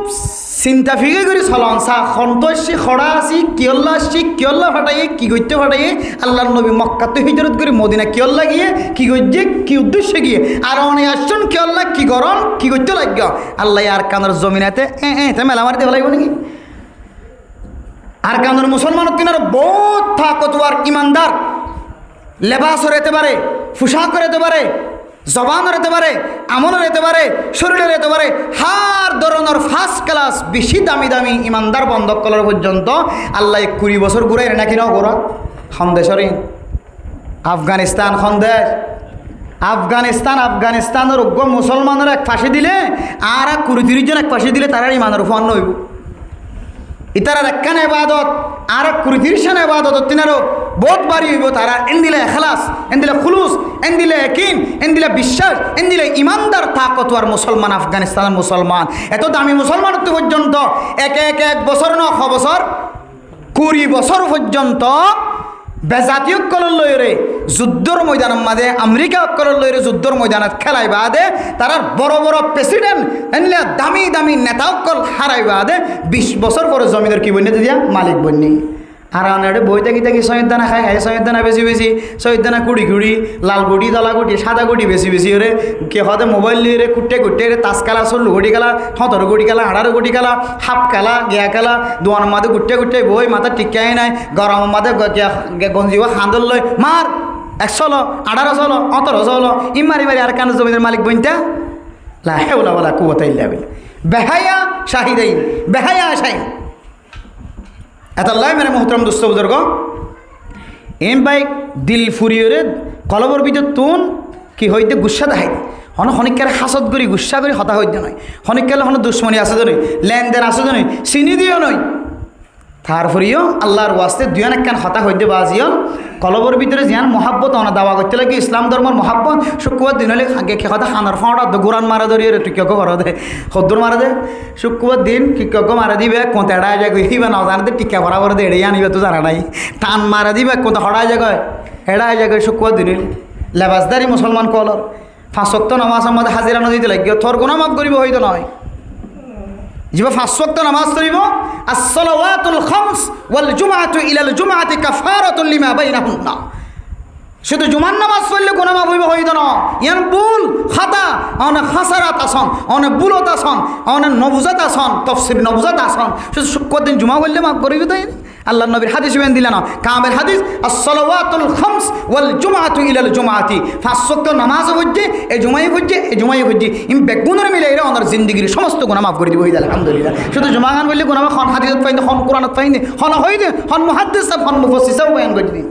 চিন্তা ফিকে করি চলন চা সন্তোষী খড়া আছি কিয়ল্লা আসছি কিয়ল্লা ফাটাইয়ে কি করতে ফাটাইয়ে আল্লাহর নবী মক্কা তো হিজরত করে মদিনা কিয়ল্লা গিয়ে কি করছে কি উদ্দেশ্যে গিয়ে আর অনেক আসছেন কিয়ল্লা কি গরম কি করতে লাগ আল্লাহ আর কানের জমিনাতে মেলা মারিতে ভালো লাগবে নাকি আর কারণ মুসলমান কিনার বহুত থাকতোয়ার ইমানদার লেবাস হইতে পারে পোশাক হতে পারে, জবান হতে পারে, আমল হতে পারে, শরীরের হতে পারে, হার ধরনের ফার্স্ট ক্লাস বেশি দামি দামি ইমানদার বন্ধক করার পর্যন্ত আল্লাহ 20 বছর ঘুরাই নাকি না গোরা সন্দেশরী আফগানিস্তান সন্দেশ আফগানিস্তানের অজ্ঞ মুসলমানের এক ফাঁসি দিলে আর 20-30 জন এক ফাঁসি দিলে তারা ইমানের উপর হইব। ইতারা একখান এবাদত আর 20-30 জন এবাদত তিনারও বহুত বাড়ি হইব। তারা এন দিলে এখলাস, এন দিলে খুলুস, এন দিলে একিন, এন দিলে বিশ্বাস, এন দিলে ইমানদার তাকতওয়ার মুসলমান আফগানিস্তানের মুসলমান এত দামি মুসলমান পর্যন্ত এক বছর 9 বছর 20 বছর পর্যন্ত বেজাতীয় কলর লইরে যুদ্ধর ময়দানের মাঝে আমেরিকা কলর লইরে যুদ্ধর ময়দানত খেলাই বাদে তারা বড় বড় প্রেসিডেন্ট এনলে দামি দামি নেতা কল হারাই বাদে 20 বছর পরে জমিদার কি বন্যে দিয়া মালিক বন্যি। আর আনারে বই থাকি থাকি সৈয়দ দানা খাই খাই সৈয়দ দানা বেশি বেশি সৈয়দ দানা কুড়ি লাল গুটি দলা গুটি সাদা গুটি বেশি বেশি রে কে হতে মোবাইল লিয়ে রে কুটে রে তাস খেলা 16 গুটি খেলা 17 গুটি খেলা 18 গুটি খেলা হাফ খেলা গিয়া খেলা দোয়ানের মাঝে কুটে বই মাথা টিকাই নাই গরমের মাঝে গঞ্জিব খান্দল লই মার 100 18 17 ইমারি মারি আর কান জমিদার মালিক বইনটা লা হাওলা ওয়ালা কুওয়াতা ইল্লা বিল্লাহ বেহায়া শাহিদাইন বেহায়া শাহিদ এতাল্লাহ মেরে মোহতরম দোস্ত বুজুর্গ এম বাইক দিল ফুরিয়ে কলবর ভিতর তুন কি হইতে গুসা দেখাই হনিকালে হাসত করি গুসা করি হতা হইতে নয় হনিকালে দুশ্মনী আছে তো নয় লেনদেন আছে তো নয় চিনি দিও নয় তারপরেও আল্লাহর ওয়াস্তে দুয়ান একখান হতা হইতে বাজিও কলবর ভিতরে জিয়ান মহাব্বত অনা দাওয়া করতে লাগে ইসলাম ধর্মের মহাব্বত শুক্রবার দিন হলে খেতে খানার ফাঁড়া গোরান মারা ধরিয়ে টিকক করা দে সদ্দুর মারা দে শুক্রবার দিন টিকক মারা দিবে কোঁতে এড়াই যায় হিবা না জানাতে টিকা ভরা করে দে এড়িয়ে আনিবে তো জানা নাই টান মারা দিবে কোঁতে হড়াই জায়গায় এড়াই জায়গায় শুক্রবার দিন লেবাসদারি মুসলমান কলর 5 ওয়াক্ত নামাজ আমাদের হাজিরা নদীতে লাগিয়ে থর গোনা মাফ করিব হইতো নয় যিবা 5 ওয়াক্ত নামাজ পড়িব as-salawatul khams wal jum'atu ila al-jum'ati kafaratun lima bainahunna শুধু জুমার নামাজ পড়লে গুনাহ মাফ হইব হইতো না ইয়ান ভুল খাতা অনে খাসারাত আসন অনে বুলত আসন অনে নবুজাত আসন তাফসীর নবুজাত আসন শুধু শুক্রবার দিন জুমা বললে মাফ করিব তাই আল্লাহর নবীর হাদিস বেন দিলা না কামের হাদিস as-salawatul khams wal jum'atu ila al-jum'ati 5 ওয়াক্ত নামাজ হইছে এই জুমাই হইছে ইম বেগুনের মিলাইরা ওনার জিন্দেগীর সমস্ত গুনাহ মাফ করে দিব হইল আলহামদুলিল্লাহ শুধু জুমা গান বললে গুনাহ খন হাদিসত পাইনে খন কোরআনত পাইনে খন হইছে খন মুহাদ্দিস সাহেব খন মুফাসসির সাহেব বয়ান করে দিন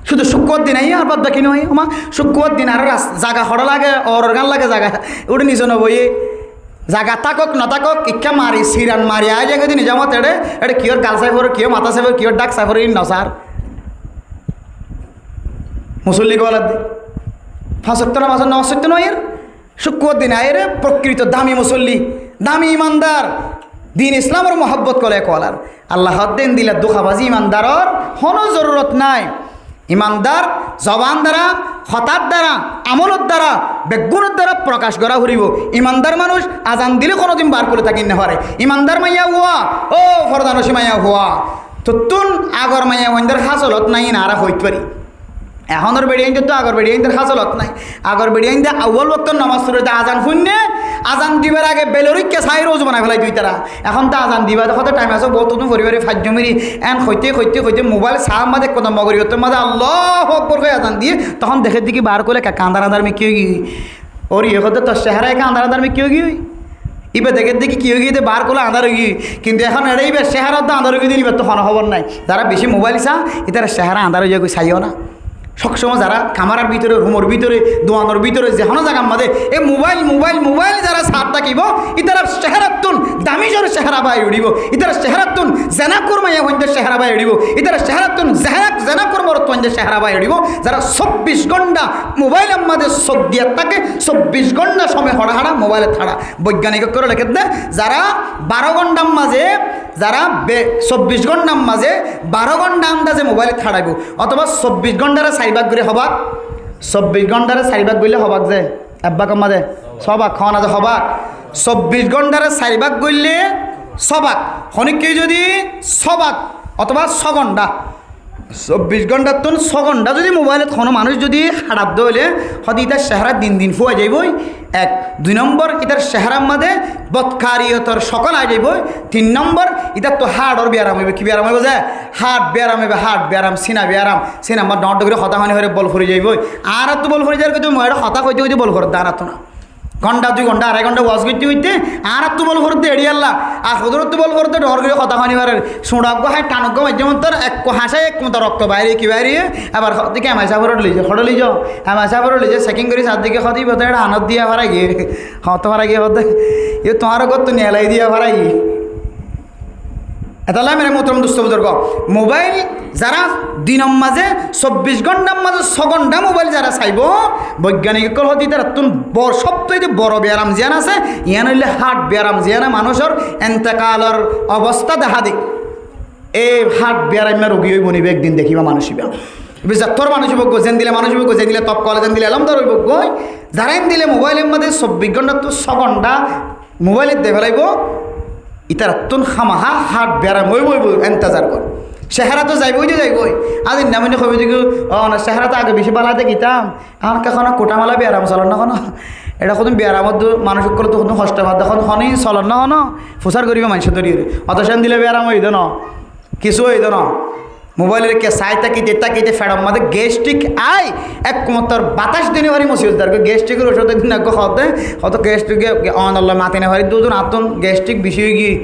শুধু শুক্রবার দিন আই আর বাদ বাকি নয় আমার শুক্রবার দিন আর জায়গা হড়া লাগে ওর গান লাগে জায়গা ওটা নিজ নবই জায়গা থাকক না থাকক ইচ্ছা মারি সিরান মারি আয় জায়গা দিন নিজামত এটা কিয়র গাল সাইফর কিয় মাথা সাইফর কিয়র ডাক সাইফর ইন নসার মুসল্লি গলার দি 5 ওয়াক্ত নামাজ সত্য নয় এর শুক্রবার দিন আয় রে প্রকৃত দামি মুসল্লি দামি ইমানদার দিন ইসলামের মহব্বত করে কলার আল্লাহ দিন দিলে দুঃখাবাজি ইমানদারর কোনো জরুরত নাই ইমানদার জবান দ্বারা হতার দ্বারা আমলত দ্বারা বেগুনের দ্বারা প্রকাশ করা হরিব ইমানদার মানুষ আজান দিলে কোনোদিন বার করে থাকি না পারে ইমানদার মাইয়া হুয়া ও ফরদানসী মাইয়া হুয়া তো তুন আগর মাইয়া হইন্দার হাসলত নাই না আর হইতে পারি এখনের বেড়িয়ে তো আগর বেড়িয়ে হাসলত নাই আগর বেড়িয়ে আউ্বাল বক্ত নামাজ পড়তে আজান শুননে আজান দিবার আগে বেলরিককে চাই রোজ বানাই ফেলাই দুই তারা এখন তো আজান দিবা দেখো টাইম আছে বহুত পরিবারে 5 মিনিট এন হইতে মোবাইল চাহ মাঝে কত মগরি তোর মাঝে আল্লাহ আকবার করে আজান দিয়ে তখন দেখে দিকে বার করে কান্দার মে কিয় গিয়ে ওর ইয়ে হতে তোর চেহারায় কান্দার মে কিয় গিয়ে ইবে দেখে দেখি কি হয়ে গিয়ে বার করলে আঁধার হয়ে গিয়ে কিন্তু এখন এটাই চেহারা তো আঁধার হয়ে দিয়ে তো কোনো খবর নাই যারা বেশি মোবাইল চা এটার চেহারা আঁধার হয়ে যায় চাইও না সবসময় যারা কামারার ভিতরে রুমের ভিতরে দোয়ানোর ভিতরে যেখানে জায়গার মাঝে এই মোবাইল যারা সাথ থাকিব ইতারা চেহারাতুন দামি জোর চেহারা বাই উড়িব ইতারা চেহারাতুন জেনাকুর মাইয়া হইতে চেহারা বাই উড়িব ইতারা চেহারাতুন জেনাকুর মরত হইতে চেহারা বাই উড়িব যারা 24 ঘন্টা মোবাইলের মাঝে সব দিয়া থাকে 24 ঘন্টা সময় হড়াহাড়া মোবাইলে থাড়া বৈজ্ঞানিক করে লেখে দেয় যারা 12 ঘন্টার মাঝে যারা 24 ঘন্টার মাঝে 12 ঘন্টা আন্দাজে মোবাইলে থাড়াইব অথবা 24 ঘন্টার 4 ভাগ করে হবাক 24 ঘন্টার 4 ভাগ গইলে হবাক যে আব্বা কম্মা দে সবাক খাওয়ানা যে হবাক 24 ঘন্টার 4 ভাগ গইলে সবাক হনিককে যদি সবাক অথবা 6 ঘন্টা 24 ঘন্টার তো 6 ঘন্টা যদি মোবাইলত কোনো মানুষ যদি হারাত দইলে হয়তো ইতার চেহারা দিন দিন ফুয়া যাইবই। 1 2 নম্বর ইতার চেহারার মধ্যে বৎকারিয়তর সকল আই যাইবই। 3 নম্বর ইতার তো হাড়র ব্যায়াম হইবে। কি ব্যায়াম হইব? যে হাট ব্যায়াম হইবে, হাট ব্যায়াম, সিনা ব্যায়াম, সিনা আমার ডট করে হতা হানি হয়ে বল ফুরি যাইবই। আর তো বল ফুরি যাওয়ার কিন্তু মহিলা হতা হইতে হইতে বল করে দাঁড়াতো না। ঘন্টা 2 ঘন্টা 2.5 ঘন্টা ওয়াজ করতে হইতে আর তো বল করতে এড়িয়ে আল্লাহ আর হদরত বল করতে ডর করে কথা হানি মারে সোঁড়াগ্য হায় টানগ্য মাধ্যম তোর এক হাসায় এক মতো রক্ত বাইরে কি বাইরে আবার দিকে আমাশা ভরে লিজে খড় লিজ আমাশা ভরে লিজে চেকিং করি চারদিকে সদি বোধ এটা আনত দিয়া ভাড়া গিয়ে হত ভাড়া গিয়ে হতে এ তোমার কত নেলাই দিয়া ভাড়া গিয়ে এটা মেরে মোহতরম দোস্ত বুজুর্গ মোবাইল যারা দিনের মাঝে 24 ঘন্টার মাঝে 6 ঘন্টা মোবাইল যারা চাইব বৈজ্ঞানিক হতে তারা তুন সবথেকে বড় ব্যায়াম জিয়ান আছে ইয়ান হইলে হার্ট ব্যায়াম জিয়ানা মানুষের এন্তেকালের অবস্থা দেখা দিক এই হার্ট ব্যায়ামের রোগী হইব নিবে একদিন দেখিবা মানুষ হইবা বিজাত্তর মানুষ হইব গোজেন দিলে মানুষ হইব গোজেন দিলে তপ কলেজেন দিলে এলমদার হইব গই যারা দিলে মোবাইলের মধ্যে 24 ঘন্টা তো 6 ঘন্টা মোবাইলে দেখে লাইব ইতার তুন খামাহা হাট ব্যায়াম হইব এন্তাজার কর চেহারা তো যাইবই যে যাইবই আজ নামিনে খবি দিকে না চেহারা তো আগে বেশি বালাতে গিতাম এখন কখনো কোটামালা ব্যায়াম চলন না কোনো এটা কোনো ব্যায়ামত মানুষ করে তো কোনো কষ্ট বাদ এখন হনই চলন না কোনো ফুসার করিবে মানুষ ধরিয়ে অতসান দিলে ব্যায়াম হইত ন কিছু হইত ন মোবাইলের কে চাই তাকিতে ফেড়ম মাঝে গ্যাস্ট্রিক আয় এক মতর বাতাস দিনে পারি মসিদার গ্যাস্ট্রিকের ওষুধ একদিন আগে খাওয়াতে হত গ্যাস্ট্রিকে অনল্লা মাতি না পারি দুজন আতন গ্যাস্ট্রিক বেশি হয়ে গিয়ে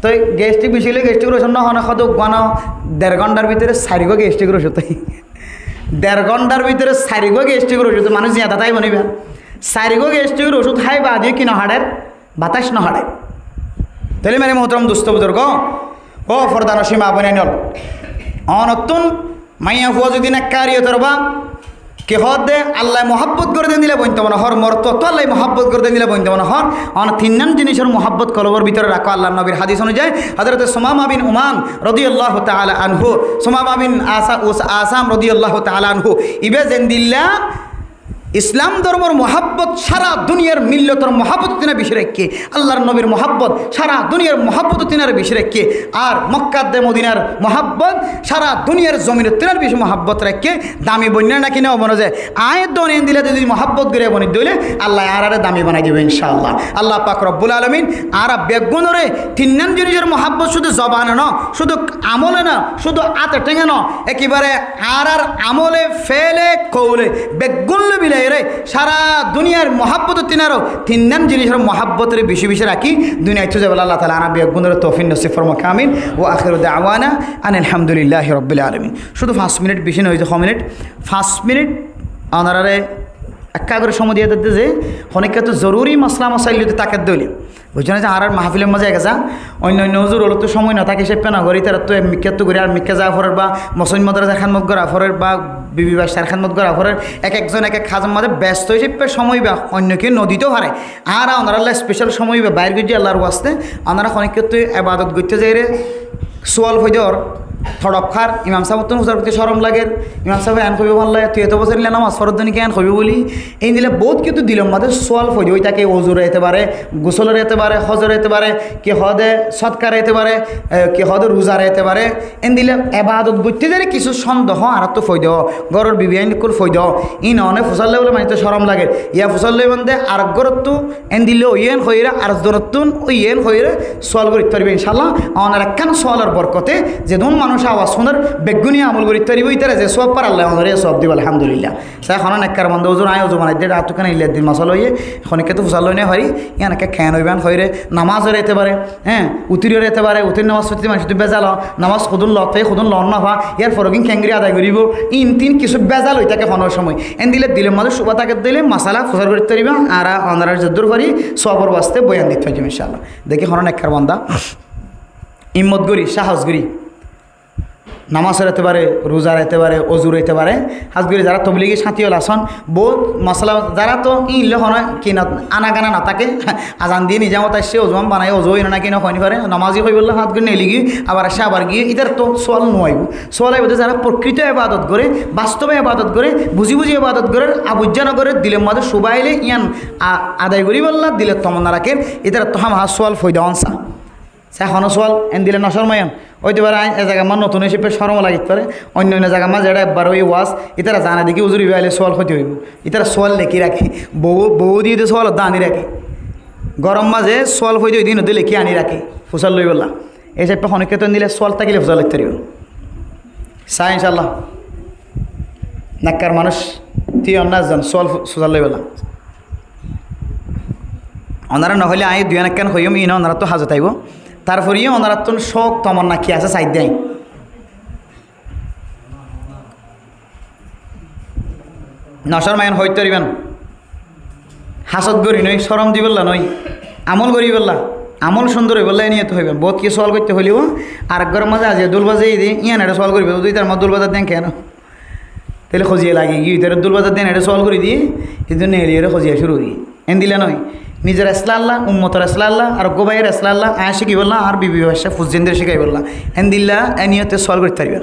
তো গ্যাস্ট্রিক বেশি হলে গ্যাস্ট্রিকের ওষুধ না হন কত গানো 1.5 ঘন্টার ভিতরে 4 গো গ্যাস্ট্রিকের ওষুধ 1.5 ঘন্টার ভিতরে 4 গো গ্যাস্ট্রিকের ওষুধ মানুষ জিয়াদা তাই মনিবে 4 গো গ্যাস্ট্রিকের ওষুধ খাই বা দিয়ে কি নহাড়ের বাতাস নহাড়ে তাহলে মেরে মোহতরম দুস্থ বুজুর্গ ও ফরদান সীমা বনে নল অনতুন মাইয়া ফুয়া যদি না কারিয়ে তরবা কে হদ দে আল্লাহ মহাব্বত করে দেন দিলে বইতে মনে হর মর তত আল্লাহ মহাব্বত করে দেন দিলে বইতে মনে হর অন 3 জিনিসের মহাব্বত কলবর ভিতরে রাখো আল্লাহ নবীর হাদিস অনুযায়ী হযরত সুমামা বিন উমান রাদিয়াল্লাহু তাআলা আনহু সুমামা বিন আসাম রাদিয়াল্লাহু তাআলা আনহু ইবে জেন্দিল্লা ইসলাম ধর্মর মহাব্বত সারা দুনিয়ার মিল্লতর মহাব্বত তিনা বেশি রেখে আল্লাহর নবীর মহাব্বত সারা দুনিয়ার মহাব্বত তিনার বেশি রেখে আর মক্কাদ্দে মদিনার মহাব্বত সারা দুনিয়ার জমিনের তিনার বেশি মহাব্বত রেখে দামি বন্যা না কিনে মনে যায় আয়ের দনে দিলে যদি মহাব্বত করে বনি দিলে আল্লাহ আর দামি বানাই দেবে ইনশাআল্লাহ আল্লাহ পাক রব্বুল আলামিন আর বেগুনরে 3 জিনিসের মহাব্বত শুধু জবানে না শুধু আমলে না শুধু আতে টেঙে না একেবারে আর আমলে ফেলে কৌলে বেগুন বিলে সারা দুনিয়ার মহাব্বত তিনারও 3 জিনিসের মহাব্বতের বেশি বেশি রাখি দুনিয়া ইচ্ছু যাবে আল্লাহ তাআলা আনাবি গুণের তৌফিক নসিব ফরমাক আমিন ও আখিরু দাওয়ানা আলহামদুলিল্লাহি রাব্বিল আলামিন শুধু 5 মিনিট বেশি নয় যে 6 মিনিট 5 মিনিট আনারে একা করে সময় দিয়ে দিতে যে অনেকে তো জরুরি মশলা মশাইলিতে তাকে দলি বুঝছেন যে আর মাহফিলের মজা গেছা অন্য নজর হলো তো সময় না থাকে সে পেনা করি তারা তো মিক্কাত করে আর মিক্কা যাওয়া ফরের বা মসইন মদরা খানমত করা ফরের বা বিবি বা সার খানমত করা ফরের একজন এক এক খাজের মধ্যে ব্যস্ত হয়ে সময় বা অন্যকে নদীতেও হারে আর ওনারা স্পেশাল সময় বা বাইরে গিয়ে আল্লাহর ওয়াস্তে ওনারা অনেকে তো আবাদত করতে যাই রে সোয়াল হয়ে যাওয়ার থড়প খার ইমাম সাহেব তো হুজার প্রতি সরম লাগে ইমাম সাহেব আন কবি ভাল লাগে তুই এত বছর নিলে নামাজ ফরদ্দনিকে আন কবি বলি এই দিলে বহুত কিন্তু দিলম মাদের সোয়াল ফই ওই তাকে অজুর হতে পারে গোসলের হতে পারে হজর হতে পারে কি হদে সৎকার হতে পারে কি হদে রোজার হতে পারে এন দিলে এবাদত বুঝতে যারে কিছু সন্দেহ আর তো ফই দেও গরর বিবি আইন কুল ফই দেও ই ননে ফুসাল্লে বলে মানে তো সরম লাগে ইয়া ফুসাল্লে বন্ধে আর গরত তো এন দিলে ওইয়েন হইরা আর দরতুন ওইয়েন হইরে সোয়াল করিতে পারবে ইনশাআল্লাহ আমার একখান সোয়ালের বরকতে যে ধন মানুষ আওয়াজ শোনার বেগুনি আমল করি তৈরি বই তারা যে সব পার আল্লাহ আমাদের সব দিব আলহামদুলিল্লাহ তাই এখন একার বন্ধ ওজন আয় ওজন বানাই দিয়ে রাতুখানে ইলের দিন মশাল হইয়ে খনিকে তো ফুসাল লই না হারি ইয়ানকে খেয়ান হইবেন হইরে নামাজও রেতে পারে হ্যাঁ উতিরিও রেতে পারে উতির নামাজ প্রতি মানুষ বেজাল নামাজ খুদুন লতে খুদুন লন না হওয়া ইয়ার ফরকিং খ্যাঙ্গি আদায় করিব ইন তিন কিছু বেজাল হই থাকে ফোনের সময় এন দিলে দিলের মাঝে সুবা তাকে দিলে মশালা ফুসার করতে পারিবে আর অন্ধার যদ্দুর পারি সবর বাস্তে বয়ান দিতে হয়েছে ইনশাআল্লাহ দেখি হন একার বন্ধা ইম্মত গরি সাহস গরি নামাজ হতে পারে রোজা হতে পারে অজুর হতে পারে হাজগুড়ি যারা তবলিগি সাথীল আসন বহুত মশলা যারা তো ইলে হয় কি না আনা গানা না থাকে আজান দিয়ে নিজে মতো আসছে ওজমান বানাই অজু না কিনা হয়নি পারে নামাজি হয়ে বললে হাতগুড়ি নেলি গিয়ে আবার আসে আবার গিয়ে এটার তো সোয়াল নোয়াইব সোয়াল আইব যারা প্রকৃত এবাদত করে বাস্তবে এবাদত করে বুঝি বুঝি এবাদত করে আবুজ্জা নগরে দিলের মধ্যে সুবাইলে ইয়ান আদায় করি বললা দিলে তমন্না রাখেন এটার তো হাম সোয়াল ফৈদা অনসা সে হন সোয়াল এন দিলে নসর মায়ান হইতে পারে এ জায়গা আমার নতুন হিসেবে সরম লাগিতে পারে, অন্য অন্য জায়গা মাঝে এটা একবার ওই ওয়াজ ইতারা জানা দেখি উজুরি বাইলে সোয়াল ক্ষতি হইব, ইতারা সোয়াল লেখি রাখে, বউ দিয়ে সোয়াল দানি রাখে, গরম মাঝে সোয়াল হইতে ওই দিন হতে লেখি আনি রাখে ফুসাল লই বললা এই সাইড অনেককে তো দিলে সোয়াল থাকিলে ফুসাল লিখতে পারিব চাই ইনশাল্লাহ নাক্কার মানুষ তুই অন্যাস যান সোয়াল ফুসাল লই বললা ওনারা নহলে আই দুই নাক্কান হইম ইন ওনারা তো হাজত আইব তারপরে ওনারা তো শখ তমর নাকি আছে সাইড দেয় নশর মায়ন হইতে পারিবেন হাসত গড়ি নই সরম দি বললা নই আমল গড়ি বললা আমল সুন্দর হয়ে বললে নিয়ে তো হইবেন বহুত কি সল করতে হইলেও আর একবার মাঝে আজ দুলবাজে দিই ইয়ান এটা সল করবে তুই তার মধ্যে দুলবাজার দেন কেন তাহলে খজিয়ে লাগে গিয়ে তার দুলবাজার দেন এটা সল করে দিয়ে এই জন্য এরিয়ে খজিয়া শুরু করি এন দিলে নয় নিজের আসলা আল্লাহ উম্মতর আসলা আল্লাহ আর গোবাইয়ের আসলা আল্লাহ আয় শিখি বললাম আর বিবি ভাষা ফুজেন্দ্রের শিখাই বললাম এন দিল্লা এ নিয়তে সল করতে পারবে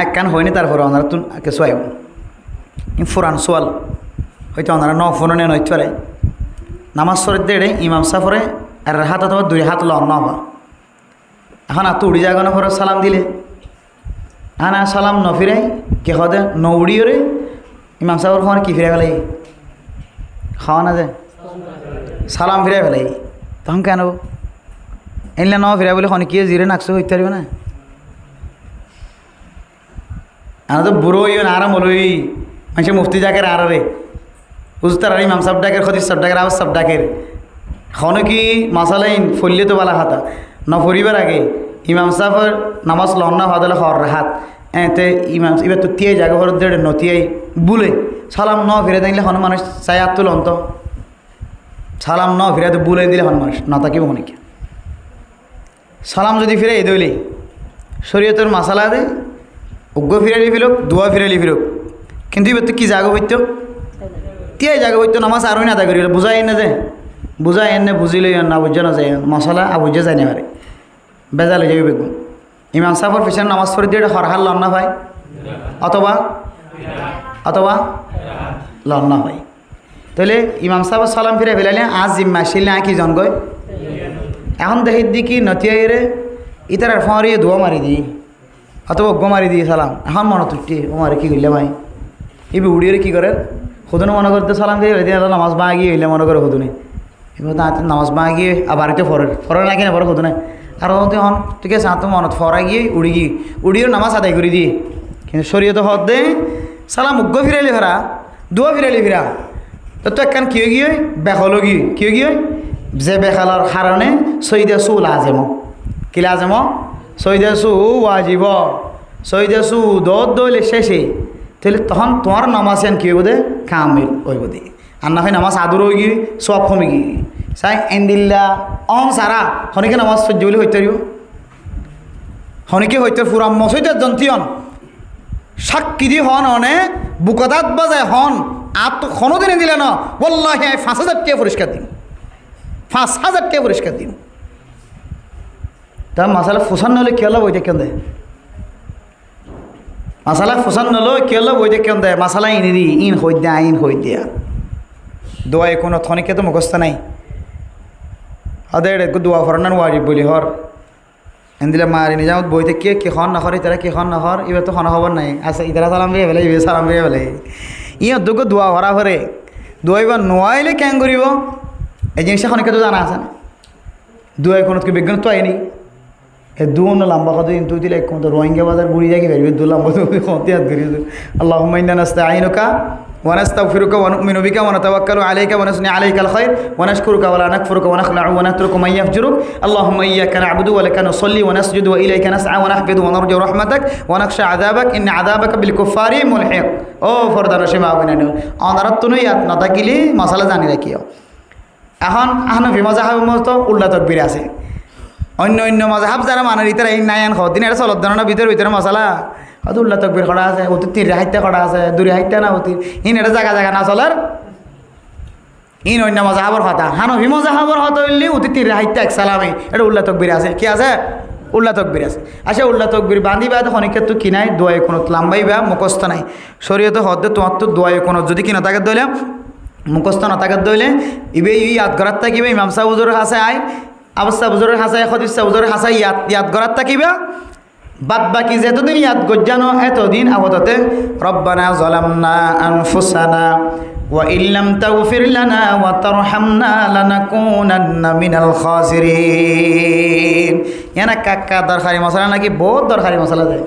এক কান হয়নি তারপরে ওনারা তুন কিছু আইব ফুরান সোয়াল হয়তো ওনারা ফোনে নেন হইতে পারে নামাজ সরের দেড়ে ইমাম সাফরে আর হাত অথবা দুই হাত লন হবা এখন আর তো উড়ি যাগো না পরে সালাম দিলে হ্যাঁ সালাম ন ফিরাই কে হদে ন উড়িও রে ইমাম সাফর ফোন কি ফিরে ফেলাই খাওয়া না যে সালাম ফিরাই ফেলাই তখন কেন এনলে ন ফিরাই বলে খনি কি জিরে নাকশো হইতে পারবে না আর তো বুড়ো হইও না আরাম হলো মানুষ মুফতি জাকের আর রে উস্তার আর ইমাম সাহেব ডাকের খদিস সাহেব ডাকের আওয়াজ সাহেব ডাকের এখন কি মাসালাইন ফললে তো বালা হাতা ন ফরিবার আগে ইমাম সাহেবের নামাজ লন্না হওয়া হর হাত এতে ইমাম এবার তো তিয়াই জায়গা ঘর দেড়ে নতিয়াই বুলে সালাম ন ফিরে দিলে হন মানুষ চাই আর তুলন তো সালাম ন ফিরে তো বুলে দিলে হন মানুষ না থাকিব অনেকে সালাম যদি ফিরে এই দইলে শরীয়তের মাসালা দে উগ্র ফিরালি ফিরুক দোয়া ফিরালি ফিরুক কিন্তু এবার তো কী জাগো হইতো তিয়াই জাগো হইতো নামাজ আরোই না করি বুঝাই না যে বুঝাই এনে বুঝিলে না বুঝে না যায় মশলা আবুঝে যায় না পারে বেজাল হয়ে যাবে বেগুন ইমাম সাহেবের পিছনে নামাজ পড়ে দিয়ে হরহাল লন্না ভাই অথবা অথবা লন্না ভাই তাহলে ইমাম সাহেব সালাম ফিরে ফেলাইলে আজ জিম্মা শিলে কি জন গয় এখন দেখি দিকি নতিয়াই রে ইতার ফঁড়ি ধোয়া মারি দিই অথবা গো মারি দিয়ে সালাম এখন মনে তুটি ও মারে কী করলে ভাই এবার উড়িয়ে কী করে হুদুনে মনে করতে সালাম দিয়ে নামাজ বাঁ গিয়ে হইলে মনে করে হুদুনে এবার তাতে নামাজ বাঁ গিয়ে আবার তো ফরের নাকি না পরে হুদুনে আর তুই হন ঠিক আছে তো মনত ফরা গিয়ে উড়িয়ে নামাজ আদায় করে দিয়ে কিন্তু শরীয়ত হদ দে সালাম উগ্র ফিরাইলে ফেরা দুয়া ফিরাইলে ফিরা তো একখান কী গিয়ে বেখলো গিয়ে কী গিয়ে যে বেখালার কারণে সৈদা সুল আজেম কিলা আজেম সৈদাসু ওয়াজিব সৈদাসু দৌলে শেষে তাহলে তখন তোমার নামাজ এন কী হইব দে কামিল হইব দে আর না হয় নামাজ আদর হয়ে গিয়ে সব কমে গিয়ে চাই এন্দিল্লা অং সারা হনিকে নামাজ সহ্য বলে হইতে পারিব হনিকে হইতে ফুরাম মসৈদার জন্তিয়ন সাক্ষী দি হন অনে বুকদাত বাজায় হন আর তো কোনো দিনে দিলে না বললাহি 5,000 টাকা পুরস্কার দিন 5,000 টাকা পুরস্কার দিন তা মাসালা ফুসান নলে কী হলো বইতে কেন দেয় মাসালা ফুসান নলো কী হলো বইতে কেন দেয় মাসালা ইনি দি ইন হই দেয়া ইন হই দেয়া দোয়াই কোনো থনিকে তো মুখস্থ নাই আদের দোয়া ফরান ওয়াজিব বলি হর এন দিলে মারি নিজাম বইতে কে খন নখর ইতারা খন নখর এবার তো খন খবর নাই আচ্ছা ইতারা সালাম বেয়ে ফেলে ইবে সালাম বেয়ে ফেলে ইয়ে দুঃখ দোয়া ভরা ভরে দোয়াইবার নোয়াইলে কেন করিব এই জিনিসটা খনিকে তো জানা আছে না দোয়াই কোনো বিজ্ঞান তো আইনি এ দুন লম্বা কত কিন্তু দিলে কোন তো রোহিঙ্গা বাজার বুড়ি যাকে বেরবে দু লম্বা তো কত হাত ধরি আল্লাহুম্মা ইন্না নাস্তাঈনুকা ওয়া নাস্তাগফিরুকা ওয়া নু'মিনু বিকা ওয়া নাতাওয়াক্কালু আলাইকা ওয়া নাসনি আলাইকাল খায়র ওয়া নাশকুরুকা ওয়া লা নাকফুরুকা ওয়া নাখলা'ু ওয়া নাতরুকু মান ইয়াফজুরুক আল্লাহুম্মা ইয়্যাকা না'বুদু ওয়া লাকা নুসাল্লি ওয়া নাসজুদু ওয়া ইলাইকা নাসআ ওয়া নাহফিদু ওয়া নারজু রাহমাতাক ওয়া নাখশা আযাবাক ইন্না আযাবাকা বিল কুফারি মুলহিক ও ফরদার সীমা আবিনানো অনারাত্তুনই আত না থাকিলে মাসালা জানি রাখিও এখন হানাফি মাযহাব মত উল্টা তাকবীর আছে অন্য অন্য মাযহাব যারা মানের ইতারা এই নায়ান দিন এটা চলত দানা ভিতরে মশলা হয়তো উল্লা তকবির করা আছে অতি 3 রেহাইতে করা আছে 2 রেহাইতে না অতি ইন এটা জায়গা না চলার ইন অন্য মাযহাবর কথা হানাফি মাযহাবর হতো হইলে অতি 3 রেহাইতে এক সালামে এটা উল্লা তকবির আছে কি আছে উল্লা তকবির আছে আচ্ছা উল্লা তকবির বাঁধি বাদ খনিকে তো কি নাই দোয়াই কোনো লাম্বাই বা মুখস্থ নাই শরীয়তে হদ্দে তোমার তো দোয়াই কোনো যদি কিনা তাকে দইলে মুখস্থ না তাকে দইলে ইবে ইয়াদ করার থাকিবে ইমাম সাহেব হুজুরের কাছে আয় আবস্থা বুজুরের হাসাই খদিসা বুজুরের হাসাই ইয়াদ করার থাকিবা বাদ বাকি যতদিন ইয়াদ গজ্জানো এতদিন আপাততে রব্বানা যালামনা আনফুসানা ওয়া ইল্লাম তাগফির লানা ওয়া তারহামনা লানাকুনান্না মিনাল খাসিরিন। এনা কাকা দরকারি মশলা নাকি বহুত দরকারি মশলা দেয়।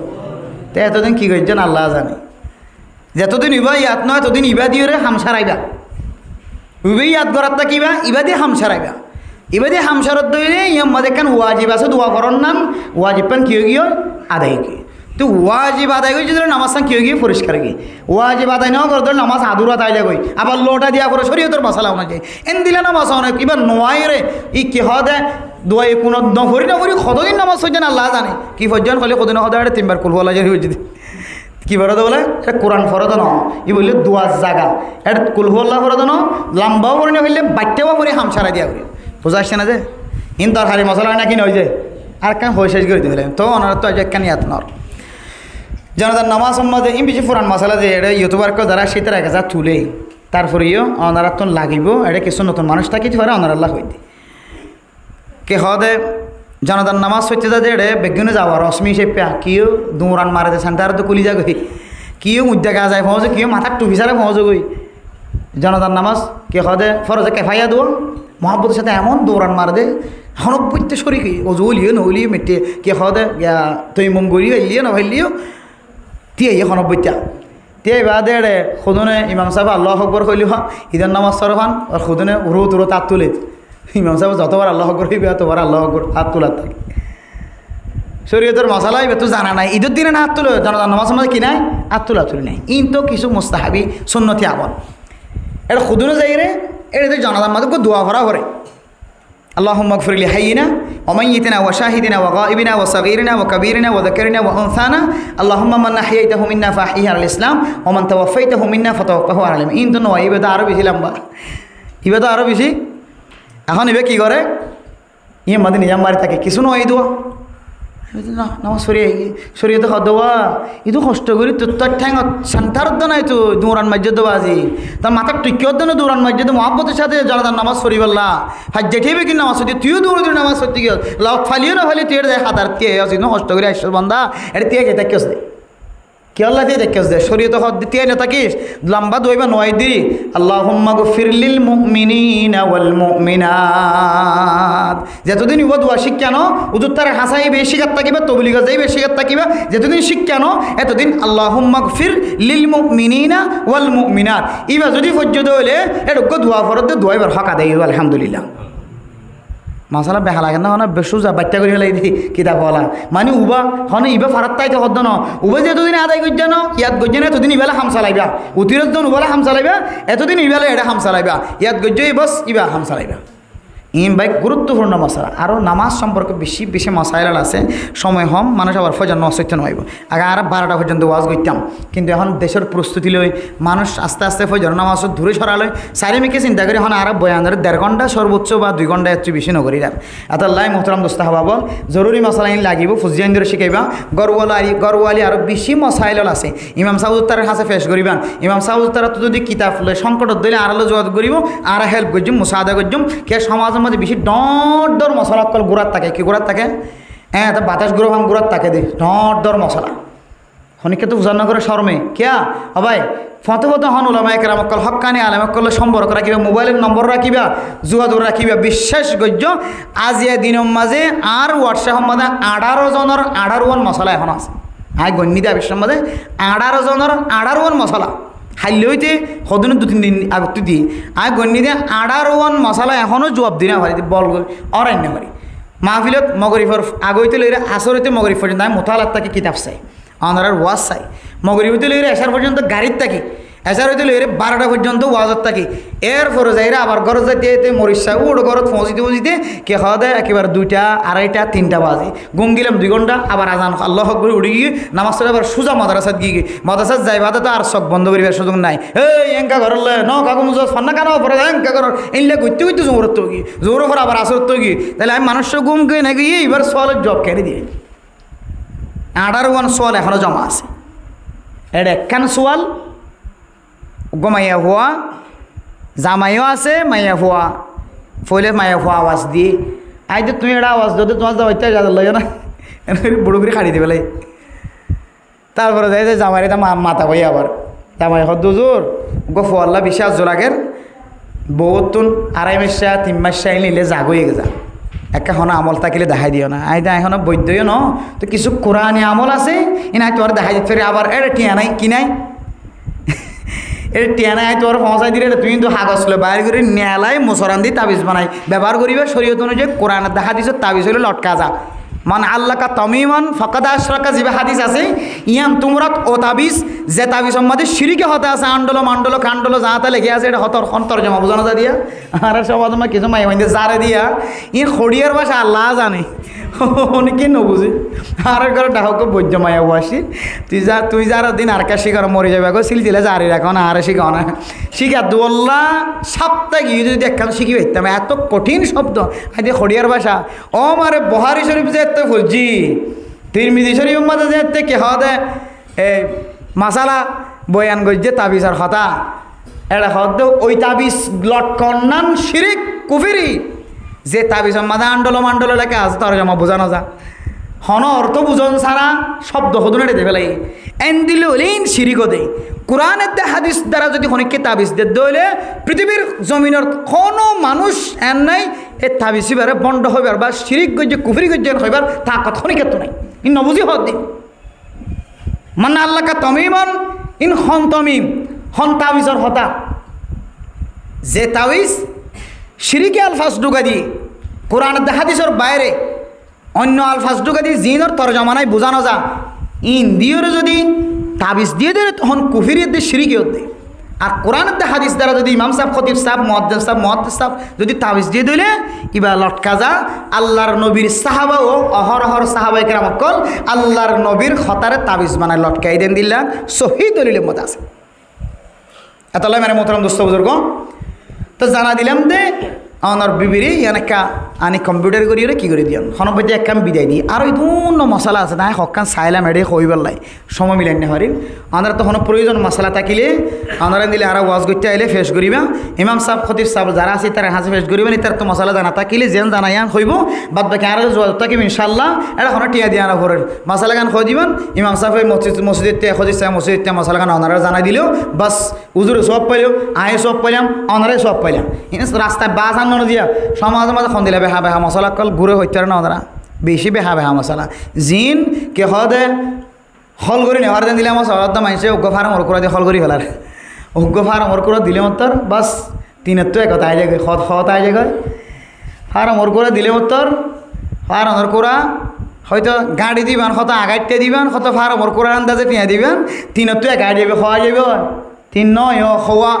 তো এতদিন কি করছেন আল্লাহ জানে। যতদিন ইবা ইয়াদ নয় এতদিন ইবা দিয়ে হামসারাইবা, ইবাই ইয়াদ করার থাকিবা ইবা দিয়ে হামসারাইবা। ইবাদে হামসারত দইলে ইয়াম্মাদে কান ওয়াজিব আছে দোয়া করন নাম ওয়াজিব পান কিয় গিয়ে আদায় গিয়ে তো ওয়াজিব আদায় করে যদি নামাজ সান কিয় গিয়ে পরিষ্কার গিয়ে ওয়াজিব আদায় নাও করে নামাজ আদুরা তাইলে গই আবার লোটা দিয়া করে শরীয়তের মশলা ওনা যায় এন দিলে নামাজ অনেক কিবা নোয়াই রে ই কি হদে দোয়াই কোনো নফরি নফরি কতদিন নামাজ হচ্ছে না আল্লাহ জানে কি ফজ্জন ফলে কদিন হদে এটা তিনবার কুলবলা যায় হয়ে যদি কি ফরদ বলে এটা কোরআন ফরদ ন ই বললে দোয়ার জাগা এটা কুলবল্লা ফরদ ন লম্বাও করে না হইলে বাচ্চাও করে হামসারা দিয়া করে বোঝা আসছে না যে ইন তরকারি মশলা হয় না কিনে হয়ে যায় আর কেন হয়ে শেষ করে দিলেন তো ওনারা তো কেন ইয়াত নর জনতার নামাজ সম্মাদে ইম বেশি পুরান মশলা যে এটা ইউটিউবারকে যারা শীতের 1000 তুলে তারপরেও ওনারা তো লাগিব এটা কিছু নতুন মানুষ থাকিতে পারে ওনার আল্লাহ হইতে কে হদে জনতার নামাজ হচ্ছে যে এটা বেগুনে যাওয়া রশ্মি সে প্যা কিও দৌড়ান মারে যে সেন্টার তো কুলি যাগই কিও মুদ্দা গা যায় পৌঁছে কিও মাথার টুপি সারে পৌঁছে গই জনতার নামাজ কে হদে ফরজে কেফাইয়া দো মহাব্বতের সাথে এমন দৌড়ান মার দে হনব্বইতে শরীর ও জলিও নহলিও মেটে কে খাওয়া দে তুই মম গড়িও এলিও না ভাইলিও দিয়ে হনব্বইটা দিয়ে বাদে রে খুদনে ইমাম সাহেব আল্লাহ আকবর কইলি হ ঈদের নামাজ সরফান আর খুদনে উরু তুরো তাত তুলে ইমাম সাহেব যতবার আল্লাহ আকবর হইবে ততবার আল্লাহ আকবর হাত তোলার থাকে শরীয়তের মশলা হইবে তো জানা নাই ঈদের দিনে না হাত তুলে জনতার নামাজ মধ্যে কি নাই হাত তোলা তুলি নাই ইন তো কিছু মুস্তাহাবি সুন্নতি আমল এটা খুদনে যাই রে এটা জনতার মাঝে দোয়া ভরা করে আল্লাহুম্মা গফির লি হাইয়িনা ওয়া মাইয়িতিনা ওয়া শাহিদিনা ওয়া গায়িবিনা ওয়া সাগীরিনা ওয়া কাবীরিনা ওয়া যাকারিনা ওয়া উনসানা আল্লাহুম্মা মান আহইয়াতাহু মিন্না ফাহইহি আলাল ইসলাম ওয়া মান তাওয়াফাইতাহু মিন্না ফাতাওয়াফাহু আলাল ঈমান। ইন তো নয় ইবাদত আরো বেশি লম্বা ইবাদত আরো বেশি এখন ইবে কি করে ইয়ে মাদি নিজাম বাড়ি থাকে কিছু নয় দোয়া না নামাজ শরীয়তে হদোয়া ইদু কষ্ট করি তোর ঠ্যাং সেন্টারত নাই তো দৌড়ান মসজিদ বাজি তার মাথার টিকিও না দৌড়ান মসজিদ মহাব্বতের সাথে জনতার নামাজ সরিবাল্লা হাজ জেঠেবে কি নামাজ হচ্ছে তুইও দৌড় দৌড় নামাজ সত্যি গিয়ে লাভ ফালিও না ফালি তুই এটা হাতার কে আছে কষ্ট করে আসছে বন্ধা এটা তে কে দেখিস দে কে আল্লাহ দিয়ে দেখিস দে শরীয়তে হদ দিয়ে না থাকিস লম্বা দইবা নয় দি আল্লাহুম্মা গফির লিল মুমিনিনা ওয়াল মুমিনাত যতদিন ইবা দোয়া শিক্ষান উজুর তার হাসাই বেশি গাত থাকিবা তবলিগা যাই বেশি গাত থাকিবা যতদিন শিক্ষান এতদিন আল্লাহুম্মা গফির লিল মুমিনিনা ওয়াল মুমিনাত ইবা যদি পর্যন্ত হইলে এটা দোয়া ফরদ দোয়াইবার হক আদায় হইব আলহামদুলিল্লাহ মাসালা বেহা লাগে না বেসুজা বাচ্চা করে ফেলাই দিই কিতাব বলা মানে উবা হন ইবা ফারাত তাইতে হদ্দ ন উবা যেতদিন আদায় করছে ন ইয়াত গজ্জে না এতদিন ইবেলা হামসা লাইবা অতিরিক্ত উবেলা হামসা লাইবা এতদিন ইবেলা এটা হামসা লাইবা ইয়াত গজ্জে বস ইবা হামসা লাইবা ইম ভাই গুরুত্বপূর্ণ মশলা আরও নামাজ সম্পর্কে বেশি বেশি মশাইল আছে সময় হম মানুষ আবার ফজর নসইতে নইব আগে আর 12টা পর্যন্ত ওয়াজ করতাম কিন্তু এখন দেশের প্রস্তুতি লই মানুষ আস্তে আস্তে ফজর নামাজ দূরে সরালয় চারিমিকে চিন্তা করি এখন আর বয়ানের 1.5 ঘণ্টা সর্বোচ্চ বা 2 ঘণ্টা এত বেশি নগরী আর আতাল্লাহ মোহতরাম দোস্তা হবাব জরুরি মশলা লাগিব ফুজিয়ান ধরে শিখাইবা গরওয়ালি আরও বেশি মশাইল আছে ইমাম সাউদ্দারের হাসে ফেস করিবান ইমাম সাউদ্দারা তো যদি কিতাব লয় সংকট দিলে আরও যোগাযোগ করিব আর হেল্প করছুম মুসাদা করছুম কে সমাজ মধ্যে বেশি ডর মশলা কল গুড়ার থাকে কি গুড়ার থাকে হ্যাঁ তা বাতাস গুঁড়ো ভাম গুড়ার থাকে দে ডর মশলা হনিকে তো বুঝানো করে শর্মে কিয়া হবাই ফতে হন ওলামা একরাম কল হক্কানি আলেম করলে সম্পর্ক রাখিবা মোবাইলের নম্বর রাখিবা যোগাযোগ রাখিবা বিশ্বাস গজ্য আজিয়া দিনের মাঝে আর হোয়াটসঅ্যাপ মাঝে 18 জনের 18 মশলা এখন আছে আয় গণ্যিতা বিশ্বের মাঝে 18 জনের 18 মশলা হাইলে হইতে সদিন 2-3 দিন আগত দিয়ে আয় গণ্যিতে 18 মশলা এখনও জবাব দিনা পারি বল অরণ্য পারি মাহফিলত মগরিফর আগইতে লইরে আসরতে মগরিফ পর্যন্ত আমি মোতালাত তাকে কিতাব চাই আনার ওয়াজ চাই মগরিফতে লইরে এসার পর্যন্ত গাড়ির থাকি এসার হইতে লইরে 12টা পর্যন্ত ওয়াজত থাকি এরপরে যাইরা আবার ঘর যাইতে মরিচা উড় ঘরত পৌঁছিতে কে খাওয়া দেয় একেবারে 2টা 2:30 3টা বাজে ঘুম গেলাম 2 ঘণ্টা আবার আজান আল্লাহ আকবার উঠে গিয়ে নামাজ পড়ে আবার সোজা মাদ্রাসাত গিয়ে মাদ্রাসাত যাই বাদে তো আর চোখ বন্ধ করিবার সুযোগ নাই এই এঙ্কা ঘরলে ন কাকু মুজ ফান্না কানা পরে এঙ্কা ঘর এনলে ঘুরতে ঘুরতে জোরত তো গিয়ে জোর পর আবার আসরত গিয়ে তাহলে আমি মানুষ ঘুম গিয়ে না গিয়ে এবার সোয়ালের জব কেড়ে দিয়ে 18 সোয়াল এখনও জমা আছে এটা একখান সোয়াল মাইয়া হওয়া জামাইও আছে মাইয়া হওয়া ফলে মাইয়া হওয়া আওয়াজ দিয়ে আই যে তুমি এটা আওয়াজ যদি তোমার যাওয়াইতে যাদের লাগে না বুড়ো করে খাড়ি দিবে লাই। তারপরে যাই যে জামাই এটা মাথা বই আবার জামাই হদ্দুজোর গফু আল্লাহ বিশ্বাস জোরাগের বহুতুন 2.5 মাস 3 মাস নিলে জাগই গেছা একটা হন আমল থাকিলে দেখাই দিও না আই দা এখন বৈদ্যই ন তো কিছু কোরআনি আমল আছে এনাই তোর দেখাই দিতে পারি আবার এটা টিয়া নাই কি নাই এটা টিয়া নাই তোর পৌঁছাই দিলে তুই কিন্তু হাগজ লো বাইর করে নেলাই মুসরান দি তাবিজ বানাই ব্যবহার করিবে শরীয়ত অনুযায়ী কোরআনের দেখা দিছ তাবিজ হলে লটকা যা মান আল্লাহ কা তমিমান ফকাদ আশরাকা জিবা হাদিস আছে ইয়াম তুমরাত ও তাবিজ যে তাবিজ সম্বন্ধে শিরিকে হতে আছে আন্ডলো মান্ডলো কান্ডলো যাতে লেগে আছে এটা হতর অন্তর্জমা বোঝানো যা দিয়া আর সমাজ কিছু মাই মাইন্দে জারে দিয়া ই খড়িয়ার ভাষা আল্লাহ জানে অনেকে নবুঝে আর ঘরে ডাহকে বৈদ্য মায়া আসি তুই যার দিন আর কা শিকার মরে যাবে গো সিল দিলে জারি রাখো না আর শিখাও না শিখা দোল্লা সপ্তাহে গিয়ে যদি একখান শিখি পাইতাম এত কঠিন শব্দ আজ খড়িয়ার ভাষা ও মারে বহারি শরীফ যে এত ফুলছি তিরমিজি শরীফ মাঝে যে এতে কে হদে এই মাসালা বয়ান গজ্জে তাবিজের হতা এটা হদ ওই তাবিজ লটকন্নান শিরিক কুফিরি যে তাবিজের মাঝে আন্ডলো মান্ডলো লেখা আছে তার জমা বোঝানো যা হন অর্থ বুঝন ছাড়া শব্দ হদুন এটা দেবে লাগে এন দিলে হলেন শিরিকও দেয় কোরআনের দে হাদিস দ্বারা যদি অনেককে তাবিজ দে দইলে পৃথিবীর জমিনের কোনো মানুষ এন নাই এই তাবিজ হিবারে বন্ধ হইবার বা শিরিক গজ্জে কুফরি গজ্জে হইবার তা কখনই ক্ষেত্র নাই ইন নবুঝি হদ দিন মানে আল্লাহ কা তমিমন ইন হন তমিম হন তাবিজর হতা যে তাবিজ শিরিকে আলফাজ ঢুকা দিয়ে কোরআনের দে হাদিসের বাইরে অন্য আলফাজ ঢুকা দিয়ে জিনের তরজমানায় বোঝানো যা ইন দিয়েও যদি তাবিজ দিয়ে দেয় তখন কুফিরিয়ত দিয়ে শিরিকিয়ত দেয় আর কোরআনের দে হাদিস দ্বারা যদি ইমাম সাহেব খতিব সাহেব মুয়াদ্দিন সাহেব যদি তাবিজ দিয়ে দিলে ইবা লটকা যা আল্লাহর নবীর সাহাবা ও অহরহর সাহাবায়ে কেরাম কল আল্লাহর নবীর খতারে তাবিজ বানায় লটকাই দেন দিল্লা সহি দলিলের মত আছে এতলাই মানে মোহতারাম দোস্ত বুজুর্গ তো জানা দিলাম দে আমার বিবিরি এনেকা আনি কম্পিউটার করি কি করে দিয়ন হনপতি এক কাম বিদায় দিই আর ওই ধন্য মশলা আছে না হকান চাইলাম এড়ে হইবার লাই সময় মিলাই না হারিম আমরা তখন প্রয়োজন মশলা থাকিলে আমরা দিলে আর ওয়াজ করতে আইলে ফেস করিবা ইমাম সাহেব খতিব সাহেব যারা আছে তারা হাসি ফেস করিবেন তার তো মশলা জানা থাকিলে যেন জানাইয়া হইব বাদ বাকি আর জোয়াজ থাকিব ইনশাল্লাহ এটা হন টিয়া দিয়ে আনা ঘরের মশলা গান খোঁজ দিবেন ইমাম সাহেব মসজিদে খোঁজ সাহেব মসজিদে মশলা গান ওনারা জানাই দিলেও বাস উজুরে সব পাইলেও আয়ে সব পাইলাম ওনারাই সব পাইলাম রাস্তায় বাস আনো দিয়া সমাজের মাঝে খন দিলে বেহা বেহা মশলা কল ঘুরে হইতে না ওরা বেশি বেহা বেহা মশলা জিন কে হদে হল করে নেওয়ার দিন দিলে আমার সবার দাম আইসে উগ্র ফার্ম ওর করে দিয়ে হল করি ফেলার উগ্র ফার্ম ওর করে দিলে মতর বাস তিনের তো একতা আই যায় হত আই যায় ফার্ম ওর করে দিলে মতর ফার্ম ওর করা হয়তো গাড়ি দিবেন কত আগাইতে দিবেন কত ফার্ম ওর করে আন্দাজে টিয়া দিবেন তিনের তো এক আই যাবে খাওয়া যাবে তিন নয় খাওয়া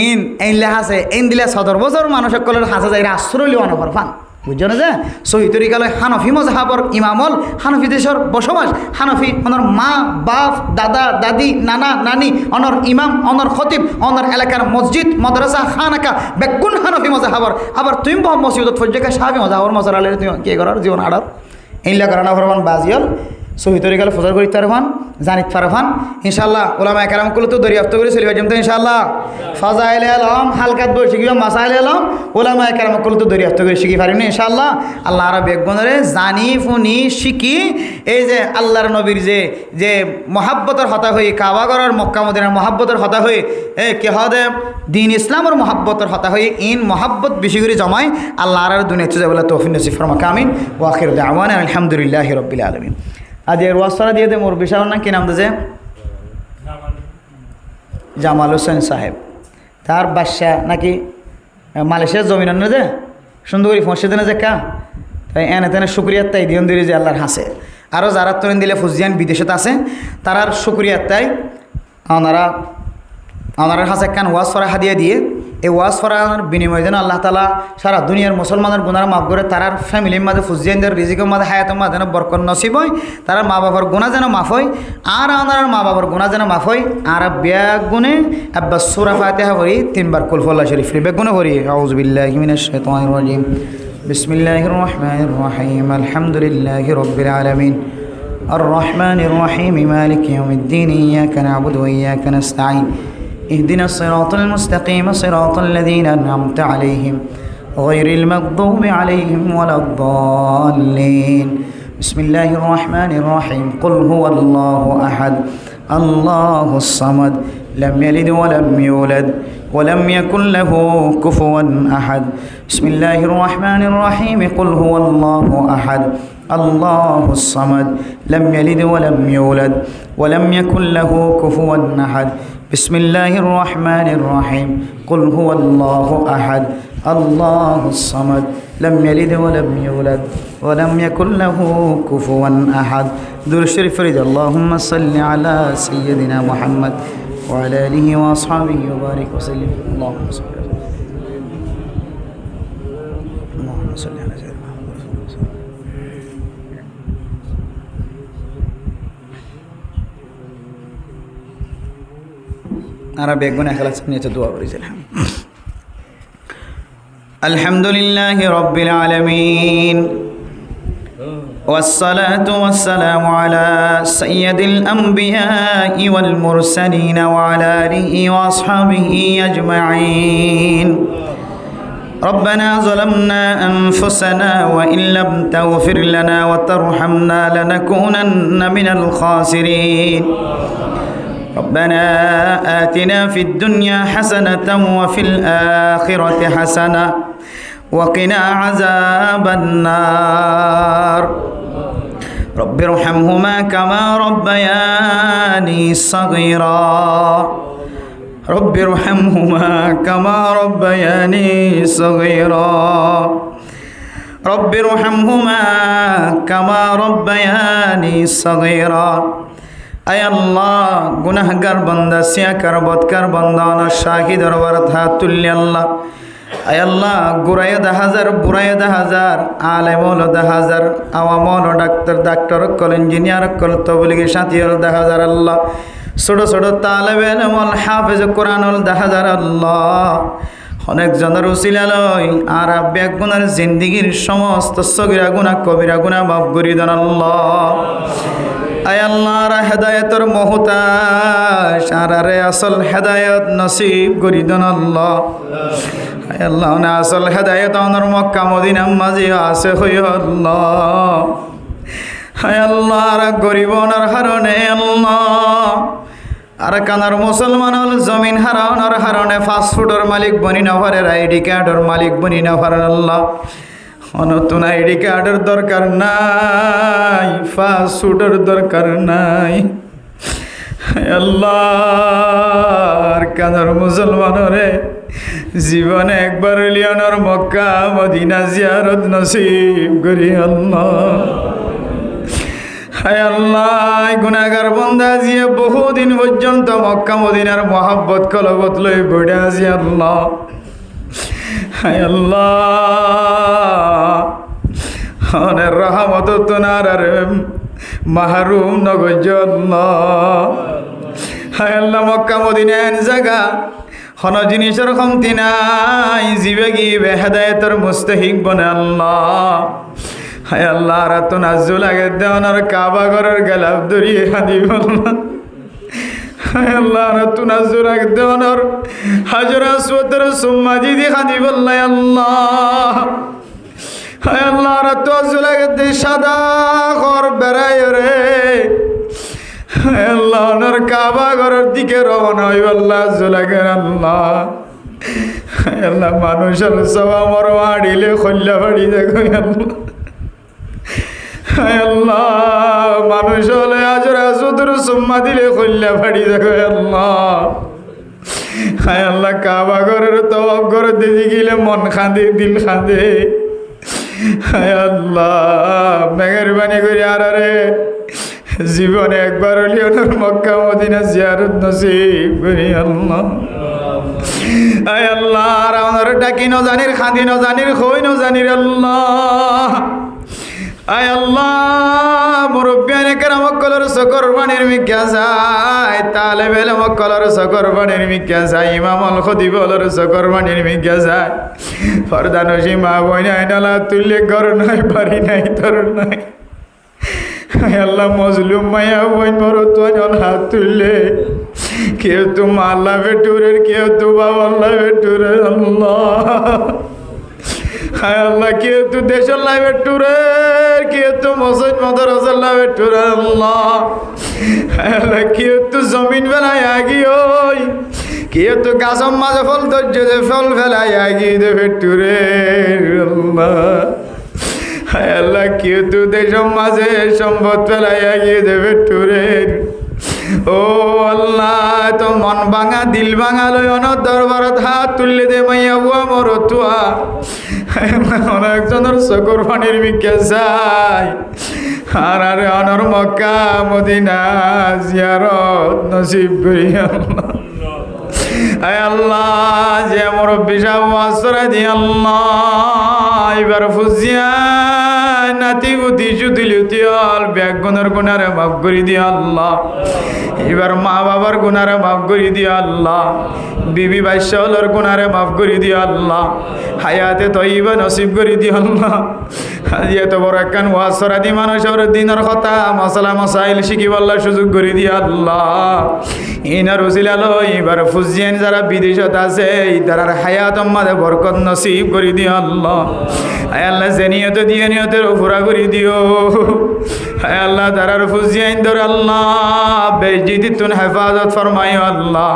ইন এইলে হাসে ইন দিলে 17 বছর মানুষের কলের হাসে যায় আশ্রয় লিও অনবর ফান বুঝছো না যে সহি তরিকালয় হানফি মজহাবর ইমামল হানফি দেশের বসবাস হানফি অনর মা বাপ দাদা দাদি নানা নানি অনর ইমাম অনর খতিব অনর এলাকার মসজিদ মাদ্রাসা খানাকা বেগুন হানফি মজহাবর আবার তুমি মসজিদত ফজ্জাকা সাহাবি মজহাবর মশালালে তুমি কি করার জীবন আড়ার এইলা করানা ফরমান বাজিয়ল সহি তরিকালে ফজর করি তারফান জানিত ফারফান ইনশাআল্লাহ ওলামায়ে কেরাম কুল তো দরিয়াফত করে চলিবা যেমন ইনশাআল্লাহ ফাজাইল আলম হালকাত বই শিখিবা মাসাইল আলম ওলামায়ে কেরাম কুল তো দরিয়াফত করে শিখি পারিনি ইনশাআল্লাহ আল্লাহ আর বেগবনরে জানি ফুনি শিখি এই যে আল্লাহর নবীর যে মহাব্বতের হতা হই কাবাগরের মক্কা মদিনার মহাব্বতের হতা হই কে হদে দিন ইসলামের মহাব্বতের হতা হই ইন মহাব্বত বেশি করে জমাই আল্লাহ আর দুনিয়াতে যাবলা তৌফিক নসিব ফরমা কামিন ওয়া আখির দাওয়ানা আলহামদুলিল্লাহি রাব্বিল আলামিন আজ এর ওয়াসরা দিয়ে দে মোর বিশাল না কি নাম দিয়েছে জামাল হোসেন সাহেব তার বাদশা নাকি মালয়েশিয়ার জমিন না যে সুন্দর করে ফসে দেনে যে কা তাই এনে তেনে শুক্রিয়ার তাই দিন দিলে যে আল্লাহর হাসে আরও যারা তরেন দিলে ফুজিয়ান বিদেশত আছে তারার শুক্রিয়ার তাই ওনারা হাসে কান ওয়াজ ফরা হাদিয়া দিয়ে এই ওয়াজ ফরার বিনিময় যেন আল্লাহ তালা সারা দুনিয়ার মুসলমানের গুনার মাফ করে তারার ফ্যামিলির মাঝে ফুজিয়ানদের রিজিকের মাঝে হায়াতের মাঝে যেন বরকত নসিব হয় তার মা বাবার গুণা যেন মাফ হয় আর ওনার মা বাবার গুণা যেন মাফ হয় আর ব্যাগ গুণে আব্বাস সূরা ফাতিহা পড়ি 3 বার কুল আল্লাহ শরীফ ব্যাগ গুণে পড়ি আউযু বিল্লাহি মিনাশ শাইতানির রাজিম বিসমিল্লাহির রহমানির রহিম আলহামদুলিল্লাহি রাব্বিল আলামিন الرحمن الرحيم مالك يوم الدين إياك نعبد وإياك نستعين اهدنا الصراط المستقيم صراط الذين أنعمت عليهم غير المغضوب عليهم ولا الضالين. بسم الله الرحمن الرحيم. قل هو الله أحد الله الصمد لم يلد ولم يولد ولم يكن له كفوا أحد. بسم الله الرحمن الرحيم. قل هو الله أحد الله الصمد لم يلد ولم يولد ولم يكن له كفوا أحد. بسم الله الرحمن الرحيم. قل هو الله أحد الله الصمد لم يلد ولم يولد ولم يكن له كفوا أحد. درود شريف فريد. اللهم صل على سيدنا محمد وعلى آله وأصحابه وبارك وسلم. اللهم صل على سيدنا محمد. أنا بيقول خلاص نيت الدعاء ورجالهم. الحمد لله رب العالمين والصلاة والسلام على سيد الأنبياء والمرسلين وعلى آله وأصحابه أجمعين. ربنا ظلمنا أنفسنا وإن لم تغفر لنا وترحمنا لنكونن من الخاسرين. ربنا آتنا في الدنيا حسنة وفي الآخرة حسنة وقنا عذاب النار. رب ارحمهما كما ربياني صغيرا. رب ارحمهما كما ربياني صغيرا. رب ارحمهما كما ربياني صغيرا. আয় আল্লাহ, গুনাহগার বান্দা সিয়াকার বদকার বান্দা অনার শাহি দরবারত হাত তুললি আল্লাহ। আয় আল্লাহ, গুরাইদা হাজার বুরাইদা হাজার আলেমল হাজার আওয়ামল ডাক্তার কল ইঞ্জিনিয়ার কল তবলিগি সাথী হল হাজার আল্লাহ। ছোট ছোট তালেবে এলমল হাফেজ কোরআনল হাজার আল্লাহ। অনেক জনের উসিলালয় আর আব্যাক গুনার জিন্দিগির সমস্ত সগিরা গুনাহ কবিরা গুনাহ মাফ করি দেন আল্লাহ। আয় আল্লাহ, হেদায়েতর মহতাজ আরে আসল হেদায়েত নসিব করি দেন আল্লাহ। আয় আল্লাহ, না আসল হেদায়েত অনর মক্কা মদিনা মাঝে আছে হই আল্লাহ। আয় আল্লাহ, আর গরিব অনার হারণে আল্লাহ আর কানার মুসলমান হল জমিন হারানোর হারণে ফাস্টফুডের মালিক বনি নভরের আইডি কার্ডের মালিক বনি নভরের আল্লাহ। নতুন আইডি কার্ডের দরকার নাই, ফাস্টফুডের দরকার নাই। আল্লাহ, কানার মুসলমানরে জীবনে একবার লিওনর মক্কা মদিনা জিয়ারত নসিব করি আল্লাহ। হায় আল্লাহ, গুনাহগার বান্দা জিয়ে বহুদিন পর্যন্ত মক্কা মদিনার মহাব্বত কলবত লই বইড়া আজি আল্লাহ। হায় আল্লাহ, অনের রহমত তোনার আর মাহরুম নগজ আল্লাহ। হায় আল্লাহ, মক্কা মদিনা এন জায়গা হন জিনিসের কমতি নাই, জিবে গিয়ে হেদায়েতর মুস্তাহিক বনে আল্লাহ। হায় আল্লাহ, রাত নাজুল আগে দেওয়ার কাবা ঘরের গেলাপ দরিয়ে হাদি বললা। হায় আল্লাহ, রাত নাজুল আগে দেওয়ার হাজর আসওয়াতের সুম্মাজি দি হাদি বললাই আল্লাহ। হায় আল্লাহ, রাত নাজুল আগে দে সাদা ঘর বেড়ায় রে। হায় আল্লাহ, ওনার কাবা ঘরের দিকে রওনা হইব আল্লাহ জুলাগের আল্লাহ। হায় আল্লাহ, মানুষের সব আমার আড়িলে খল্লা বাড়ি দেখো আল্লাহ। হায় আল্লাহ, মানুষ হলে আজরা সুদর সুম্মা দিলে খল্লা বাড়ি দেখো আল্লাহ। হায় আল্লাহ, কাবা ঘরের তওয়াব করে দিদি গেলে মন খাঁদে দিল খাঁদে। হায় আল্লাহ, মেহেরবানি করে আর রে জীবনে একবার হলেও মক্কা মদিনা জিয়ারত নসিব করি আল্লাহ। আয় আল্লাহ, আর আমার ডাকি নজানির খাঁদি নজানির খই নজানির আল্লাহ। আয় আল্লাহ, মুরব্বিয়ানে কেরামক কলর সকর বাণীর মিজ্ঞা যায়, তালে বেলে মক্কলর সকর বাণীর মিজ্ঞা যায়, ইমামল খদিবলর সকর বাণীর মিজ্ঞা যায়। ফরদানসি মা বই নাই নালা তুললে ঘর নাই বাড়ি নাই তোর নাই। আল্লাহ, মজলুম মায়া বই মর তোর হাত তুললে কেউ তো মাল্লা বেটুরের কেউ তো বাবাল্লা বেটুরের আল্লাহ। হায় আল্লাহ কেউ তো দেশের লাইভে টুরে কেউ তো মসজিদ মাদ্রাসার লাইভে টুরে আল্লাহ হায় আল্লাহ কেউ তো জমিন বেলায় আগি ওই কেউ তো গাছম মাঝে ফল ধৈর্য দে ফল ফেলায় আগি দেবে টুরে আল্লাহ হায় আল্লাহ কেউ তো দেশের মাঝে সম্পদ ফেলায় আগিয়ে দেবে টুরে ও আল্লাহ তো মন ভাঙা দিল ভাঙা লই অনর দরবারত হাত তুললে দে মাইয়া বুয়া মর তুয়া অনেকজনের চকুর পানির বিকে যায় আর আরে অনর মক্কা মদিনা জিয়ারত নসিব করি আল্লাহ আয় আল্লাহ যে মুরব্বি সাহেব আসরা দি আল্লাহ এবার ফুজিয়া নাতি গুতি জুদিলিতি আল ব্যাগ গুনার গুনারে মাফ করে দি আল্লাহ এবার মা বাবার গুনারে মাফ করে দি আল্লাহ বিবি বাইশালর গুনারে মাফ করে দি আল্লাহ হায়াতে তৈবা নসিব করে দি আল্লাহ আজি এত বড় একখান ওয়াসরা দি মানুষের দিনের কথা মশলা মশাইল শিখি আল্লাহ সুযোগ করে দি আল্লাহ ইনার উসিলালো এবার ফুজিয়ান যারা বিদেশত আছে তারার হায়াত আমাদে বরকত নসিব করে দি আল্লাহ হায় আল্লাহ যে নিয়ত দিয়ে নিয়তের পুরা করে দিও হায় আল্লাহ তারার ফুজিয়ান ধর আল্লাহ বেজিদি তুন হেফাজত ফরমাইও আল্লাহ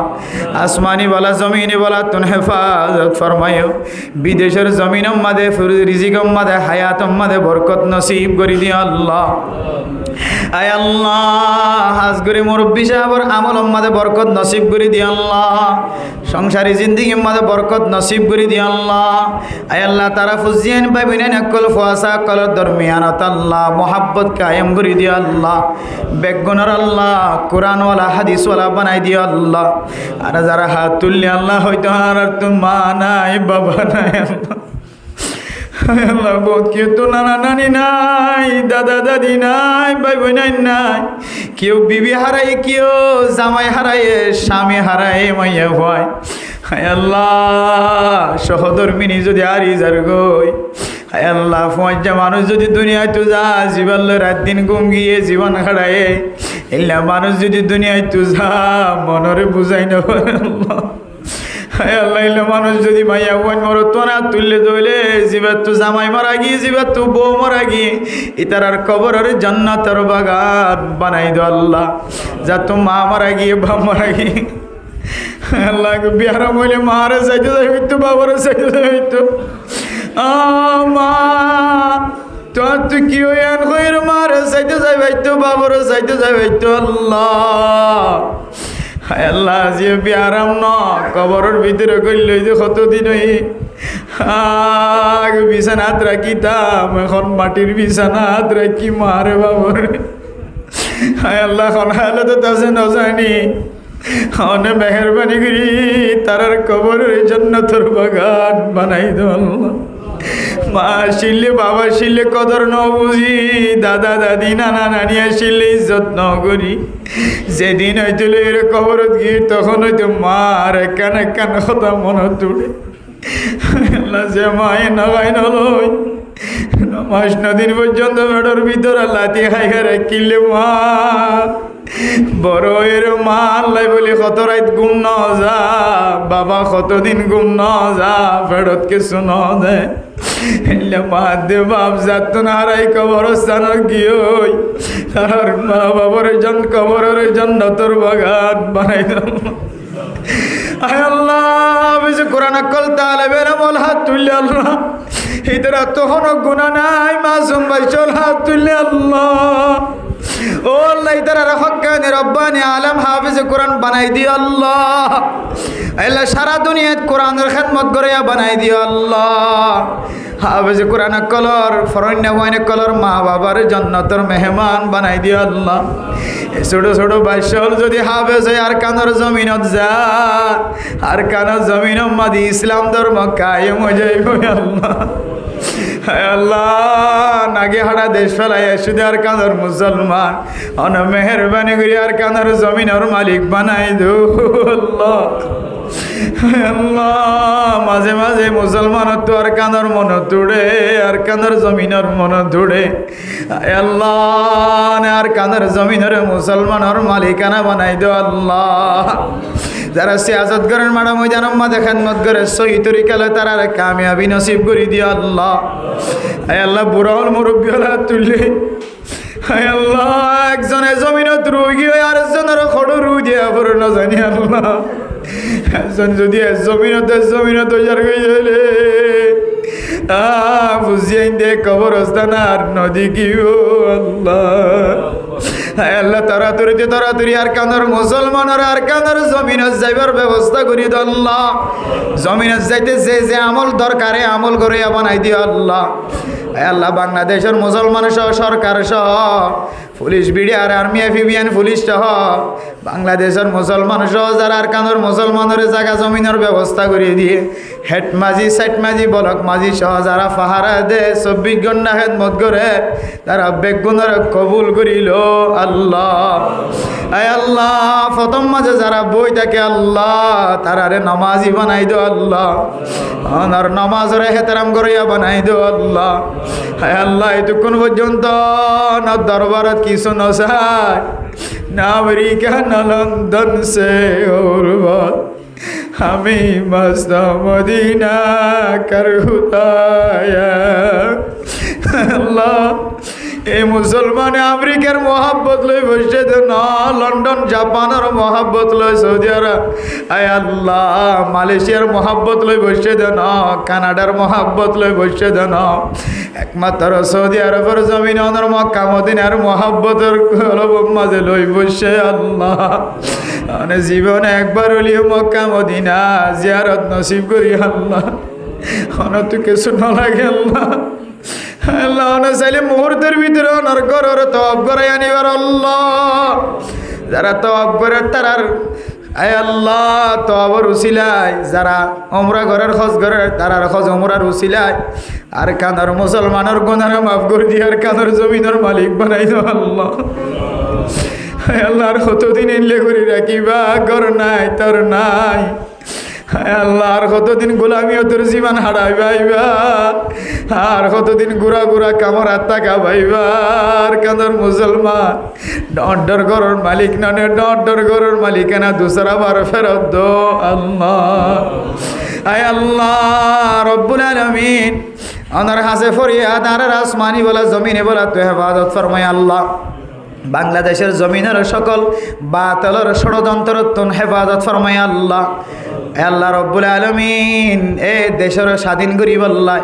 আসমানি বলা জমিনি বলা তুন হেফাজত ফরমাইও বিদেশের জমিন আমাদে রিজিক আমাদে হায়াত আমাদে বরকত নসিব করে দিও আল্লাহ আয় আল্লাহ হাজগুরি মুরব্বি সাহেবর আমল আমাদে বরকত নসিব করে দি আল্লাহ সংসারী জিন্দিগি আমাদে বরকত নসিব করে দি আল্লাহ আয় আল্লাহ তারা ফুজিয়ান পাইবেন নকল ফুয়াসা কল দরমিয়ানত আল্লাহ মোহাব্বত কায়েম করে দি আল্লাহ বেগুনার আল্লাহ কোরআনওয়ালা হাদিসওয়ালা বানাই দি আল্লাহ আর যারা হাত তুললে আল্লাহ হয়তো আর তুমি মা নাই বাবা নাই আল্লাহ বহুত কেউ তো নানা নানি নাই দাদা দাদি নাই ভাই বোন নাই কেউ বিবি হারাই কেউ জামাই হারাই স্বামী হারাই মাইয়া ভয় হায় আল্লাহ সহধর্মিনী যদি আরি যার গই হায় আল্লাহ ফজা মানুষ যদি দুনিয়ায় তো যা জীবন রাত দিন ঘুম গিয়ে জীবন হারায় এলা মানুষ যদি দুনিয়ায় তো যা মনরে বুঝাই না আল্লাহ হায় আল্লাহ এলা মানুষ যদি মাইয়া বোন মরত না তুললে দইলে জীবার তো জামাই মারা গিয়ে জীবার তো বউ মারা গিয়ে ইতার কবরের জান্নাতের বাগান বানাই দো আল্লাহ যা তো মা মারা গিয়ে বাপ মারা গিয়ে আল্লাহ বিহার মহিলে মারে চাইতে যাই হইতো বাবারে চাইতে যাই হইতো মা তোর তুই কি হইয়ান হইর মারে চাইতে যাই ভাইতো বাবারে চাইতে যাই হইতো আল্লাহ হায় আল্লাহ যে বিয়ারাম ন কবরের ভিতরে করল যে কতদিন আগে বিছানাত রাখিতাম এখন মাটির বিছানাত রাখি মারে বাবরে হায় আল্লাহ এখন হালে তো তাছে নজানি অনে মেহরবানি করি তারার কবরের জান্নাতের বাগান বানাই দো আল্লাহ মা শিললে বাবা শিললে কদর ন বুঝি দাদা দাদি নানা নানি আসিলে ইজ্জত ন করি যেদিন হয়তো এর কবরত গিয়ে তখন হয়তো মার কান কান কথা মনে তুলে যে মায় নগাই নলই মাস নদিন পর্যন্ত বেড়োর ভিতরে লাতি খাই খাই কিনলে মা বড় এর মা আল্লাহ বলি কত রাত ঘুম ন যা বাবা কতদিন ঘুম ন যা ফেরত কিছু ন দে মা দে বাপ যাত না হারাই কবরস্থান গিয়ে তার মা বাবার কবরের জান্নাতের বাগান বানাই দাও আয় আল্লাহ বেশি কোরআন কল তালেবের আমল হাত তুললে আল্লাহ এদের তখন গুণা নাই মাসুম বাইশল হাত তুললে আল্লাহ ও আল্লাহ তারা হক্কানি রব্বানি আলম হাফিজ কোরআন বানাই দিও আল্লাহ আল্লাহ সারা দুনিয়াত কোরআনের খেদমত করে বানাই দিও আল্লাহ হাফিজ কোরআন কলর ফরণ্য হইন কলর মা বাবার জান্নাতের মেহমান বানাই দিও আল্লাহ ছোট ছোট বাইশল যদি হাফেজ হয় আর কানের জমিনত যা আর কানের জমিন মাদি ইসলাম ধর্ম কায়েম হয়ে যাইব আল্লাহ আল্লাহ নাগে হাড়া দেশ ফেলাই শুধু আর কানের মুসলমান অন মেহরবানি করি আর কানের জমিনের মালিক বানাই দো আল্লাহ আল্লাহ মাঝে মাঝে মুসলমানের তো আর কানর মন তুড়ে আর কানর জমিনের মন তুড়ে আল্লাহ আর কানর জমিনের মুসলমানের মালিকানা বানাই দো আল্লাহ যারা সিয়াসত করেন মারা ময়দান মাঝে খেদমত করে সহি তরিকালে তারা কামিয়াবি নসিব করে দিও আল্লাহ আল্লাহ বুড়াল মুরব্বী হলা তুললে আল্লাহ একজনে জমিনত রুই গিয়ে আর একজনের খড় রুই দিয়া পড়ো না জানি আল্লাহ একজন যদি জমিনত যার গেলে বুঝিয়ে দে কবরস্থান আর নদী কি আল্লাহ আল্লাহ তাড়াতাড়ি আর কানার মুসলমানের আর কানার জমিনত যাইবার ব্যবস্থা করি দিও আল্লাহ জমিনত যাইতে যে আমল দরকারে আমল করে বানাই দিও আল্লাহ আল্লাহ বাংলাদেশের মুসলমান সহ সরকার সহ পুলিশ বিডিআর আর্মি এফিবিয়ান পুলিশ সহ বাংলাদেশের মুসলমান সহ যারা আর কানোর মুসলমানের জায়গা জমিনের ব্যবস্থা করে দিয়ে হেড মাঝি সাইট মাঝি বলক মাঝি সহ যারা পাহারা দে 24 ঘন্টা খেদমত করে তারা বেগুনের কবুল করিল আল্লাহ আল্লাহ প্রথম মাঝে যারা বই থাকে আল্লাহ তারারে নামাজি বানাই দো আল্লাহ আর নামাজের এহতেরাম করিয়া বানাই দো আল্লাহ আল্লাহ এতক্ষণ পর্যন্ত না দরবারত কিছু নসাই না আমেরিকা না লন্ডন সে আমি মস্ত মদিনা কর হুদায়া আল্লাহ এই মুসলমান আমেরিকার মহাব্বত লই বসে দেন লন্ডন জাপানের মহাব্বত লই সৌদি আরব আয় আল্লাহ মালয়েশিয়ার মহাব্বত লই বসে দেন কানাডার মহাব্বত লই বসে দেন একমাত্র সৌদি আরবের জমিন অনর মক্কা মদিনার মহাব্বতের মাঝে লই বসে আল্লাহ মানে জীবনে একবার হলিও মক্কা মদিনা জিয়ারত নসিব করি আল্লাহ অনত কিছু না লাগে আল্লাহ আল্লাহ চাইলে মুহূর্তের ভিতরে ওনার ঘরের তওয়াব করে আনিবার আল্লাহ যারা তওয়াব করে তারার আয় আল্লাহ তওয়াবের উসিলায় যারা ওমরা ঘরের খোঁজ ঘরের তারার খোঁজ ওমরার উসিলায় আর কানার মুসলমানের গুনাহ মাফ করে দিয়ে আর কানার জমিনের মালিক বানাই দাও আল্লাহ আল্লাহর কতদিন এনলে করে রাখিবা ঘর নাই তোর নাই আল্লাহ আর কতদিন গোলামিও তোর জীবন হারাইবা আর কতদিন গুড়া গুড়া কামর আত্মা খাবাইবা আর কাঁদর মুসলমান ডর ঘরের মালিক নানে ডর ঘরের মালিকানা দুসরা বার ফেরত দো আল্লাহ আয় আল্লাহ রব্বুল আলামিন আনার হাসে ফরিয়াদ আর আসমানি বলা জমিনে বলা তো হেফাজত ফরমায় আল্লাহ বাংলাদেশের জমিনের সকল বাতিলের ষড়যন্ত্র হেফাজত ফরমায় আল্লাহ আল্লাহ রব্বুল আলামিন এ দেশের স্বাধীন করিব আল্লাহ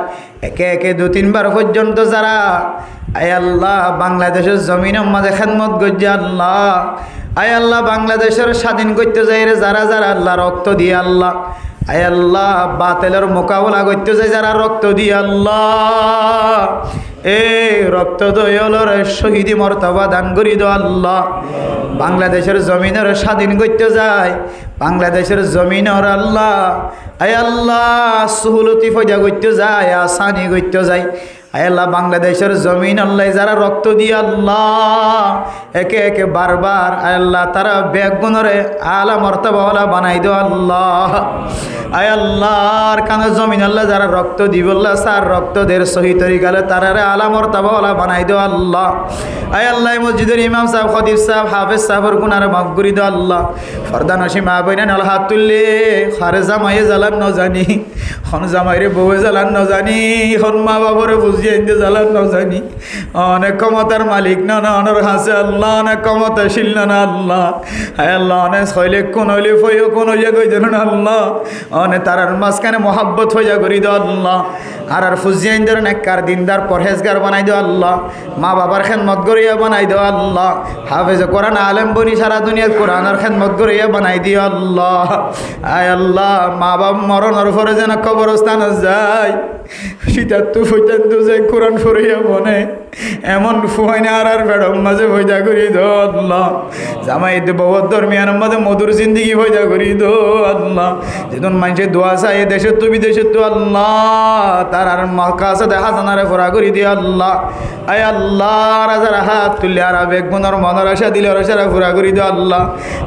একে একে 2-3 বার পর্যন্ত যারা আয় আল্লাহ বাংলাদেশের জমিনের মাঝে খেদমত গজ্জা আল্লাহ আয় আল্লাহ বাংলাদেশের স্বাধীন করতে যাই রে যারা যারা আল্লাহ রক্ত দিয়ে আল্লাহ আয় আল্লাহ বাতিলের মোকাবেলা করতে যায় যারা রক্ত দিয়ে আল্লাহ এই রক্ত দয়ালর শহীদি মর্তবা দান করি দো আল্লাহ বাংলাদেশের জমিনের স্বাধীন করতে যায় বাংলাদেশের জমিনের আল্লাহ আয় আল্লাহ সুহুলতি ফজা করতে যায় আসানি করতে যায় আয় আল্লাহ বাংলাদেশের জমিন আল্লাহ যারা রক্ত দিয়ে আল্লাহ একে একে বারবার আয় আল্লাহ তারা বেগুনরে আলা মর্তবাওয়ালা বানাই দো আল্লাহ আয় আল্লাহর কানে জমিন আল্লাহ যারা রক্ত দিব আল্লাহ সার রক্ত দের সহি তরিকালে তারারে আলা মর্তবাওয়ালা বানাই দো আল্লাহ আয় আল্লাহ মসজিদের ইমাম সাহেব খতিব সাহেব হাফেজ সাহেবের গুনারে মাফ করে দো আল্লাহ ফরদা নসি মা বইনা নল হাত তুললে খারে জামাইয়ে জ্বালান ন জানি খন জামাইরে বউয়ে জ্বালান ন জানি খন মা বাবরে বুঝিয়ে জ্বালান ন জানি অনেক ক্ষমতার মালিক না না অনর হাসে আল্লাহ অনেক ক্ষমতাশীল না না আল্লাহ হায় আল্লাহ অনেক হইলে কোন হইলে ফইও কোন হইয়া কই দেন না আল্লাহ অনেক তারার মাঝখানে মহাব্বত হইয়া করি দো আল্লাহ আর ফুজিয়াইন দের নেককার দিনদার পরহেজগার বানাই দো আল্লাহ মা বাবার খেদমত করিয়া বানাই দো আল্লাহ হাফেজ কোরআন আলেম বনি সারা দুনিয়ার কোরআনের খেদমত করিয়া বানাই দিও আল্লাহ আয় আল্লাহ মা বাপ মরণের পরে যেন কবরস্থানে যায় শীতাত্তু ফুইতাত্তু যে কোরআন ফরিয়া বনে এমন ফুয়াইনা আর বেড়ম মাঝে ভয়দা করি দো আল্লাহ জামাই বহুত দরমিয়ান মাঝে মধুর জিন্দিগি ভয়দা করি দো আল্লাহ যেদিন মানুষের দোয়া চাই দেশে তো বিদেশে তো আল্লাহ তার আর কাছে দেখা জানারে ফোরা করি দিয়ে আল্লাহ আয় আল্লাহ যারা হাত তুললে আর বেগুনের মনের আশা দিলে ওরা সারা ফুরা করি দিও আল্লাহ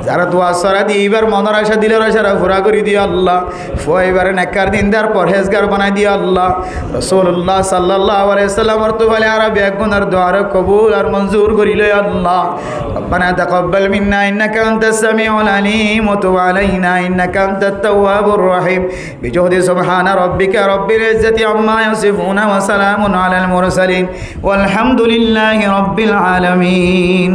যারা দোয়া সরা দিয়ে এইবার মনের আশা দিলে ওরা সারা ফুরা করি দিও আল্লাহ ফুয়া এবারে নেককার দিনদার পরহেজগার বানাই দিও আল্লাহ রাসূলুল্লাহ সাল্লাল্লাহু আলাইহি সাল্লাম তো বলে আর বেগুনের দোয়ার কবুল আর মঞ্জুর করিলে আল্লাহ ربنا تقبل منا إنك أنت السميع العليم وتب علينا إنك أنت التواب الرحيم بجهد سبحان ربك رب العزة عما يصفون وسلام على المرسلين والحمد لله رب العالمين